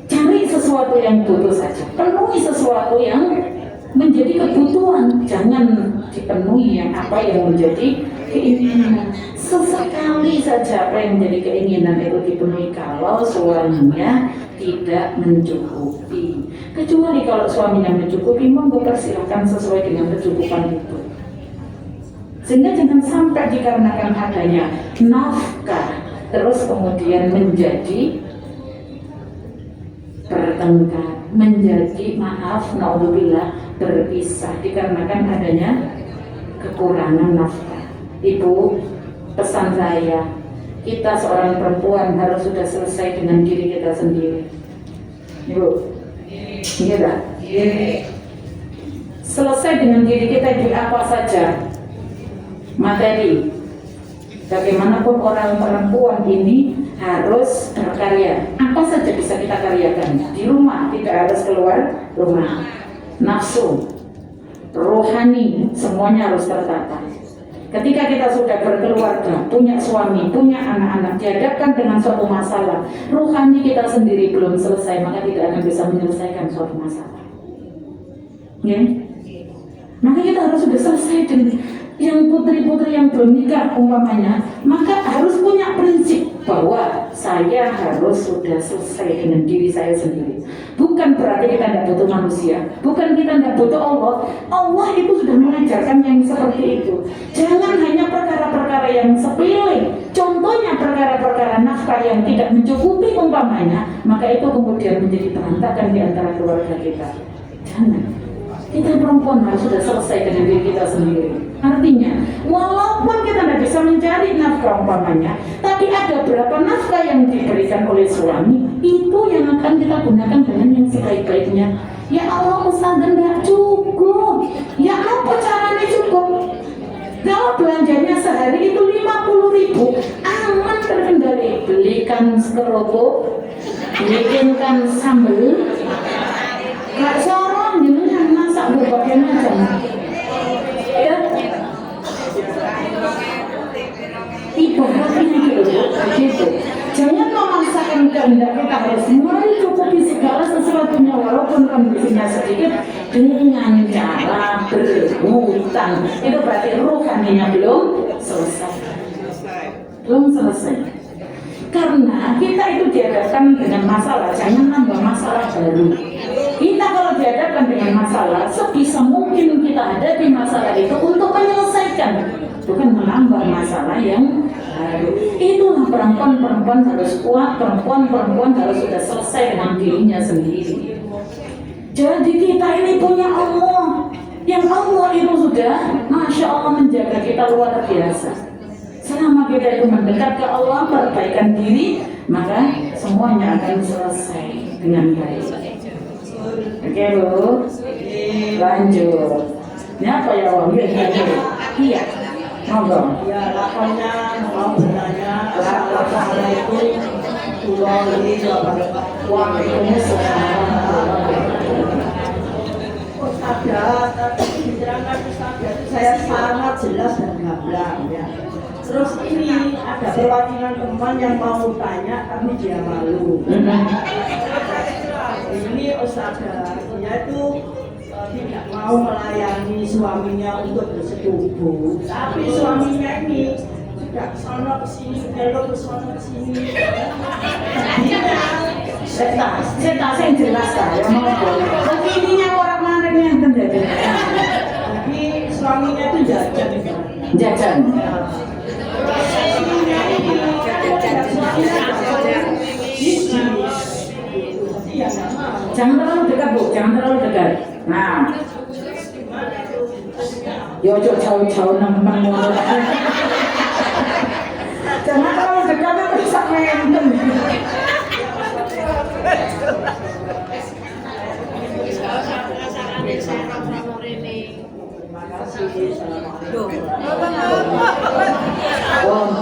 Cari sesuatu yang butuh saja, penuhi sesuatu yang menjadi kebutuhan, jangan dipenuhi yang apa yang menjadi keinginan. Sesekali saja apa yang menjadi keinginan itu dipenuhi kalau suaminya tidak mencukupi. Kecuali kalau suaminya mencukupi, monggo persilahkan sesuai dengan kecukupan itu. Sehingga jangan sampai dikarenakan adanya nafkah terus kemudian menjadi bertengkar, menjadi naudzubillah berpisah dikarenakan adanya kekurangan nafkah. Ibu, pesan saya, kita seorang perempuan harus sudah selesai dengan diri kita sendiri. Ibu, iya tak? Selesai dengan diri kita di apa saja materi. Bagaimanapun orang perempuan ini harus berkarya. Apa saja bisa kita karyakan di rumah, tidak harus keluar rumah. Nafsu, rohani, semuanya harus tertata. Ketika kita sudah berkeluarga, punya suami, punya anak-anak, dihadapkan dengan suatu masalah, rohani kita sendiri belum selesai, maka tidak akan bisa menyelesaikan suatu masalah. Ya? Maka kita harus sudah selesai dengan yang putri-putri yang belum nikah umpamanya, maka harus punya prinsip bahwa saya harus sudah selesai dengan diri saya sendiri. Bukan berarti kita tidak butuh manusia, bukan kita tidak butuh Allah. Allah itu sudah mengajarkan yang seperti itu. Jangan hanya perkara-perkara yang sepele, contohnya perkara-perkara nafkah yang tidak mencukupi umpamanya, maka itu kemudian menjadi berantakan di antara keluarga kita. Jangan. Kita perempuan harus sudah selesai dengan diri kita sendiri. Artinya, walaupun kita tidak bisa mencari nafkah umpamanya, tapi ada berapa nafkah yang diberikan oleh suami, itu yang akan kita gunakan dengan yang sebaik-baiknya. Ya Allah, Ustazah tidak cukup. Ya apa caranya cukup? Kalau belanjanya sehari itu 50.000, aman terkendali. Belikan kerupuk, bikinkan sambal, gak sorong dengan masak berbagai macam. Ya, ibaratnya gitu. Jangan memaksakan kehendak kita harus mencukupi segala sesuatunya walaupun kondisinya sedikit dengan cara berhutang. Itu berarti rohaninya belum selesai. Karena kita itu dihadapkan dengan masalah, jangan nambah masalah baru. Kita kalau dihadapkan dengan masalah, sebisa mungkin kita hadapi masalah itu untuk menyelesaikan, bukan menambah masalah yang baru. Itulah perempuan harus kuat, perempuan harus sudah selesai dengan dirinya sendiri. Jadi kita ini punya Allah, yang Allah itu sudah Masya Allah menjaga kita luar biasa. Selama kita itu mendekat ke Allah, perbaikan diri, maka semuanya akan selesai dengan baik. Oke Bu, lanjut. Ini apa ya Wang? Iya, ngobrol. Ya, lakonnya mau bertanya, lakonnya itu pulau ini uang itu Ustazah, tapi diterangkan Ustazah, saya sangat jelas dan gamblang ya. Terus ini ada perwakilan teman yang mau tanya tapi dia malu. Ini Ustazah, dia itu tidak mau melayani suaminya untuk bersetubuh, tapi suaminya ini sudah kesana kesini, belok kesana kesini. Saya jelas ya mau boleh. Tapi ininya orang mana yang terjadi? Jadi suaminya itu jajan. Jajan. Suaminya ini Jangan terlalu dekat Bu, jangan terlalu dekat. Nah, yo jauh-jauh nang jangan terlalu dekat itu bisa mentem.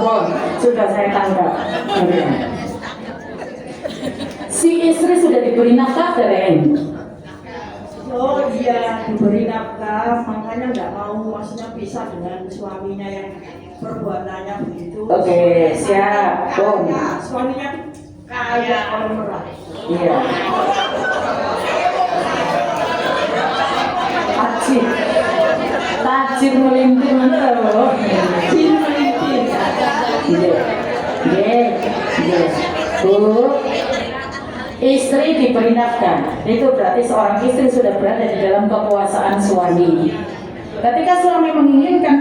Bon, sudah saya tangkap. Si istri sudah diberi nafkah keren. Oh iya, diberi nafkah, makanya nggak mau maksudnya pisah dengan suaminya yang perbuatannya begitu. Oke, siap. Bon. Suaminya kaya orang merah. Iya. Tajir melintir mana loh? Tajir melintir. Iya. Bu, istri diberi nafkah. Itu berarti seorang istri sudah berada di dalam kekuasaan suami. Ketika suami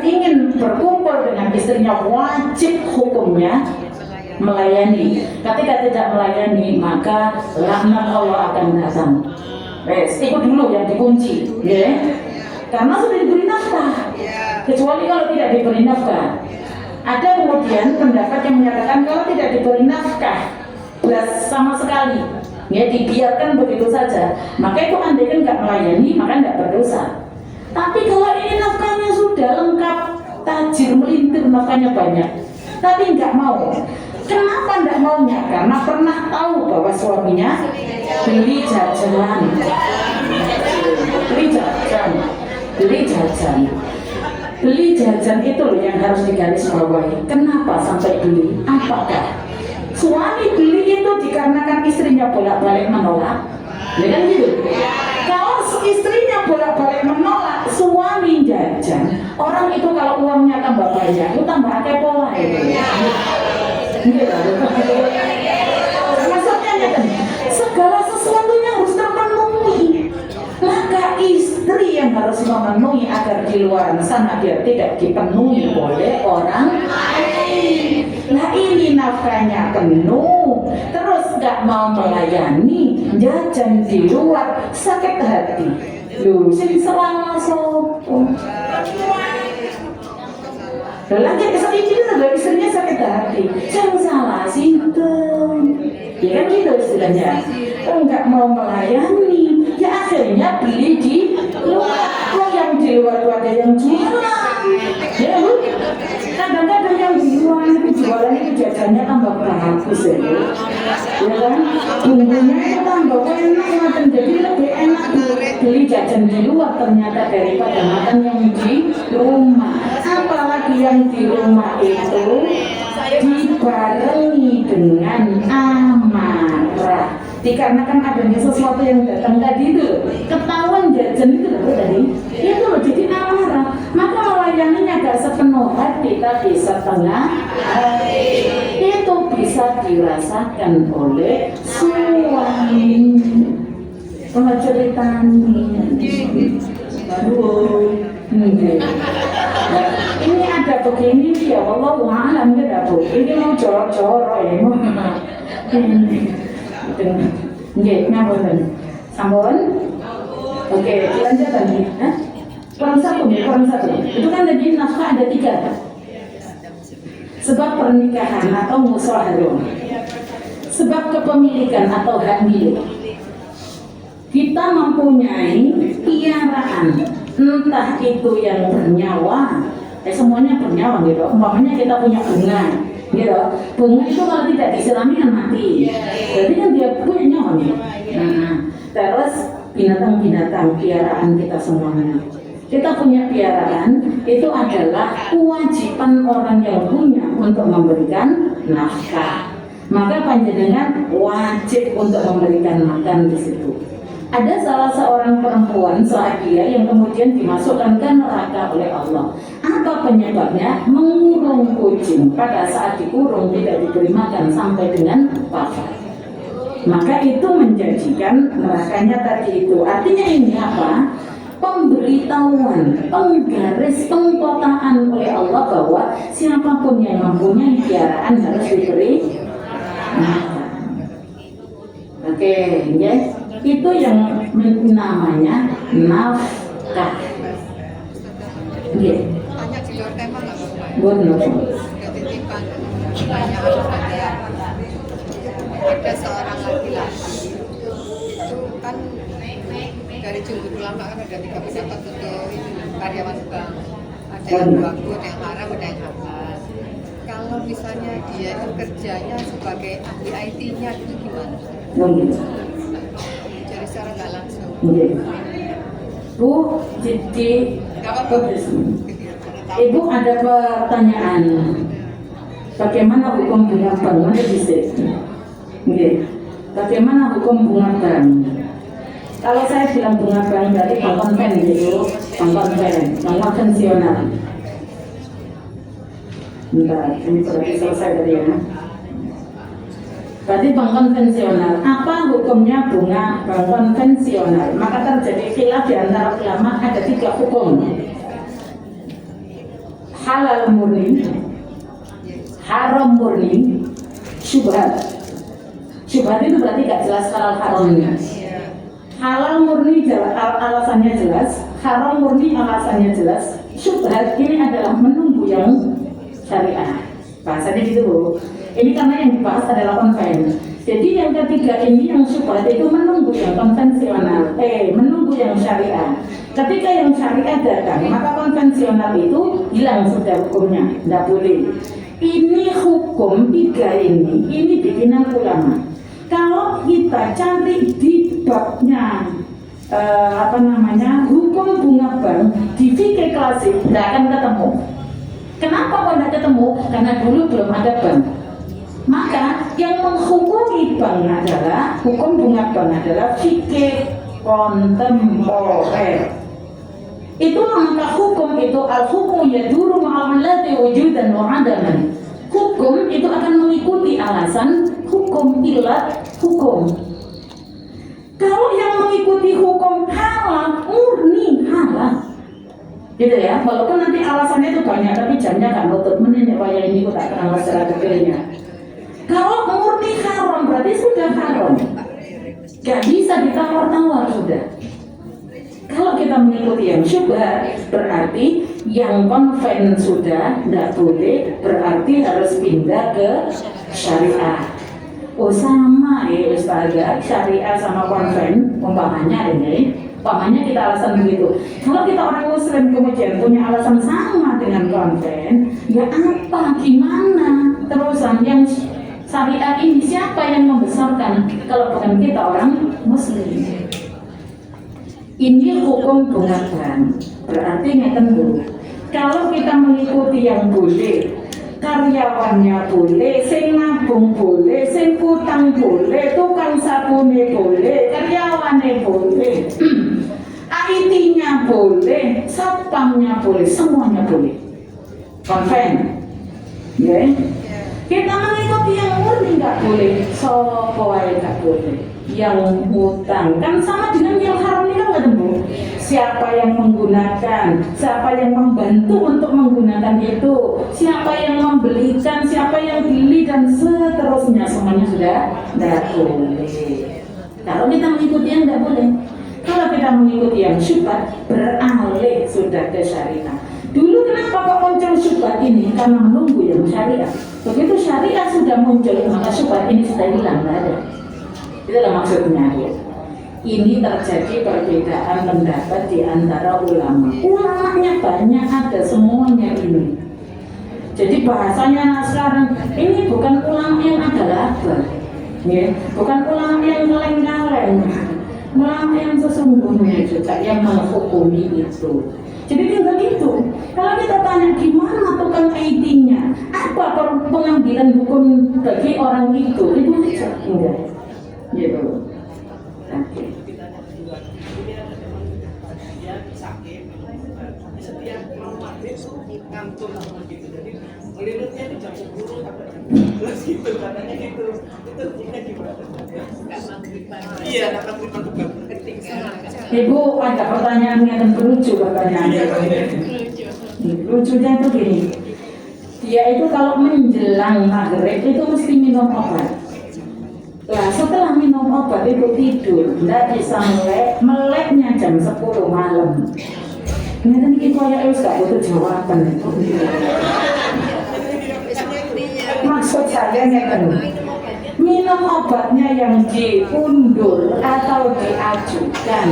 ingin berkumpul dengan istrinya, wajib hukumnya melayani. Ketika tidak melayani, maka laknat Allah akan datang. Ikut dulu yang dikunci, ya. Karena sudah diberi nafkah. Kecuali kalau tidak diberi nafkah. Ada kemudian pendapat yang menyatakan kalau tidak diberi nafkah sama sekali, ya dibiarkan begitu saja, maka itu andaikan nggak melayani, maka nggak berdosa. Tapi kalau ini nafkahnya sudah lengkap, tajir melintir, nafkahnya banyak, tapi nggak mau. Kenapa nggak maunya? Karena pernah tahu bahwa suaminya beli jajan. Beli jajan itu loh yang harus digarisbawahi. Kenapa sampai beli? Apakah suami beli itu dikarenakan istrinya bolak-balik menolak? Ya kan gitu. Kalau istrinya bolak-balik menolak, suami jajan, orang itu kalau uangnya tambah banyak, itu tambah akeh pola itu. Maksudnya segala sesuatunya harus terpenuhi. Maka istri yang harus memenuhi agar di luar sana biar tidak dipenuhi oleh orang lain. Nah ini nafkahnya penuh, terus gak mau melayani, jajan di luar, sakit hati. Loh, sing selama sopo. Lagi sedikit juga istrinya sakit hati. Yang salah sinten. Ya kan gitu istilahnya. Enggak mau melayani, ya akhirnya beli di luar. Yang di luar itu ada yang jualan. Ya Bu. Kadang-kadang yang di luar itu jualan itu jajannya tambah bagus ya. Ya kan? Bumbunya itu tambah enak, jadi lebih enak beli jajan di luar ternyata daripada makan yang di rumah. Apalagi yang di rumah itu dibarengi dengan amarah, dikarenakan adanya sesuatu yang datang tadi itu ketahuan jajan itu loh tadi itu loh, jadi amarah, maka melayaninya gak sepenuh hati tapi setengah hati. Itu bisa dirasakan oleh suami. Kalau ceritanya, aduh, enggak. Ini ada begini ya, Allah alam kita Bu. Ini mau jorok-jorok ya, mau enggak, ngapain? Sambon? Oke, lanjut lagi. Kurang satu. Itu kan tadi nafkah ada 3. Sebab pernikahan atau musyawarah, sebab kepemilikan atau hak milik. Kita mempunyai piaraan, entah itu yang bernyawa, semuanya bernyawa gitu. Umpamanya kita punya bunga, gitu. Bunga itu kalau tidak disirami kan mati. Jadi kan dia punya nyawa nih. Nah, terus binatang-binatang piaraan kita semuanya. Kita punya piaraan, itu adalah kewajiban orang yang punya untuk memberikan nafkah. Maka panjenengan wajib untuk memberikan makan di situ. Ada salah seorang perempuan sahabiah yang kemudian dimasukkan ke neraka oleh Allah. Apa penyebabnya? Mengurung kucing. Pada saat dikurung tidak diberi makan sampai dengan wafat. Maka itu menjanjikan nerakanya tadi itu. Artinya ini apa? Pemberitahuan, penggaris, pengkotaan oleh Allah bahwa siapapun yang mempunyai piaraan harus diberi makan. Oke, ya. Itu yang namanya nafkah. Iya. Hanya di luar tema nggak apa-apa. Benar. Ketitipan pertanyaan saya. Ada seorang laki-laki itu kan dari jumhur ulama kan ada 3 pendapat untuk karyawan bank. Ada yang bagus, yang haram, ada yang halal. Kalau misalnya dia itu kerjanya sebagai ahli IT-nya itu gimana? Jadi secara nggak langsung. Bu, jadi Nggak apa-apa. Ibu ada pertanyaan. Bagaimana hukum bunga bank? Mana bisa? Bagaimana hukum bunga bank? Kalau saya bilang bunga bank berarti bank konven gitu, bank konvensional. Bentar, ini berarti selesai tadi ya. Berarti bank konvensional. Apa hukumnya bunga bank konvensional? Maka terjadi khilaf di antara ulama, ada 3 hukum. Halal murni, haram murni, syubhat. Syubhat itu berarti gak jelas halal haramnya. Halal murni alasannya jelas, haram murni alasannya jelas. Syubhat ini adalah menunggu yang syariah. Bahasanya gitu Bu. Ini karena yang dibahas adalah konven. Jadi yang ketiga ini yang syubhat itu menunggu yang konvensional, menunggu yang syariah. Ketika yang syariah datang, maka konvensional itu hilang sudah hukumnya, tidak boleh. Ini hukum 3 ini bikinan ulama. Kalau kita cari di babnya hukum bunga bank di fikih klasik tidak akan ketemu. Kenapa kok tidak ketemu? Karena dulu belum ada bank. Maka yang menghukumi bank adalah hukum bunga bank adalah fikih kontemporer. Itulah maka hukum itu al-hukmu yaduru ma'amlati wujudan wa adaman. Hukum itu akan mengikuti alasan hukum, ilat hukum. Kalau yang mengikuti hukum halal, murni halal, gitu ya. Walaupun nanti alasannya itu banyak, tapi jamnya kan nutup menit waya ini aku tak kenal secara detailnya. Kalau murni haram berarti sudah haram, gak bisa ditawar-tawar sudah. Kalau kita mengikuti yang syubhat, berarti yang konven sudah tidak boleh, berarti harus pindah ke syariah. Oh sama ya Ustazah, syariah sama konven, umpamanya ini, umpamanya kita alasan begitu. Kalau kita orang muslim kemudian punya alasan sama dengan konven, ya apa, gimana? Terusan yang syariah ini siapa yang membesarkan kalau bukan kita orang muslim? Ini hukum bunga bank. Berarti ngeten Bu. Kalau kita mengikuti yang boleh, karyawannya boleh, sing nabung boleh, sing utang boleh, tukang sabune boleh, karyawannya boleh, IT-nya boleh, satpamnya boleh, semuanya boleh. Konven, ya? Kita mengikuti yang murni nggak boleh, sopo ae nggak boleh. Yang hutang kan sama dengan yang haram ini kan Bu. Siapa yang menggunakan, siapa yang membantu untuk menggunakan itu, siapa yang membelikan, siapa yang beli dan seterusnya semuanya sudah tidak boleh. Kalau kita mengikuti yang tidak boleh, kalau kita mengikuti yang syubhat beralih sudah ke syariah. Dulu kenapa kok muncul syubhat ini? Karena menunggu yang syariah. Begitu syariah sudah muncul, maka syubhat ini sudah hilang, tidak ada. Itulah maksudnya. Ini terjadi perbedaan pendapat di antara ulama. Ulamanya banyak, ada semuanya ini. Jadi bahasanya sekarang ini bukan ulama yang ada laba, ya. Bukan ulama yang kaleng-kaleng, ulama yang sesungguhnya juga yang menghukumi itu. Jadi tinggal itu. Kalau kita tanya gimana tukang IT-nya, apa pengambilan hukum bagi orang itu aja enggak. Gitu. Oke. Setiap mau maghrib ngantuk gitu, jadi melilitnya di jam 10 terus gitu katanya gitu. Itu gimana? Iya, akan terima ketinggalan. Ibu ada pertanyaan yang lucu pertanyaannya. Lucunya itu gini, dia itu kalau menjelang maghrib itu mesti minum obat. Nah setelah minum obat itu tidur, tidak bisa meleknya jam 10 malam. Ternyata ini kayak gak butuh jawaban. Maksud saya minum obatnya yang diundur atau diajukan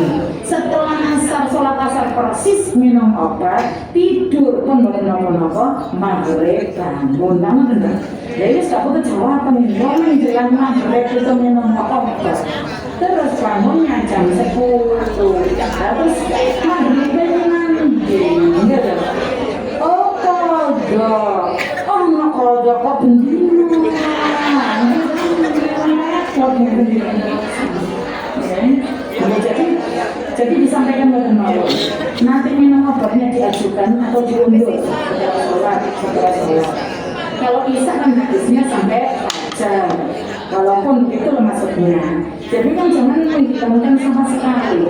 setelah asar, sholat asar persis minum obat, tidur pun boleh nopo-nopo, maghrib bangun, benar. Jadi gak butuh jawaban ini. Mau menjelang maghrib itu minum obat, terus bangunnya jam 10, terus maghribnya nanti, gitu. Oh kodok, oh no kodok kok bendino. Jadi disampaikan kepada Malu, nanti minum obatnya diajukan atau diundur setelah sholat. Kalau bisa kan habisnya sampai fajar, walaupun itu maksudnya. Jadi kan jangan menghilangkan sama sekali.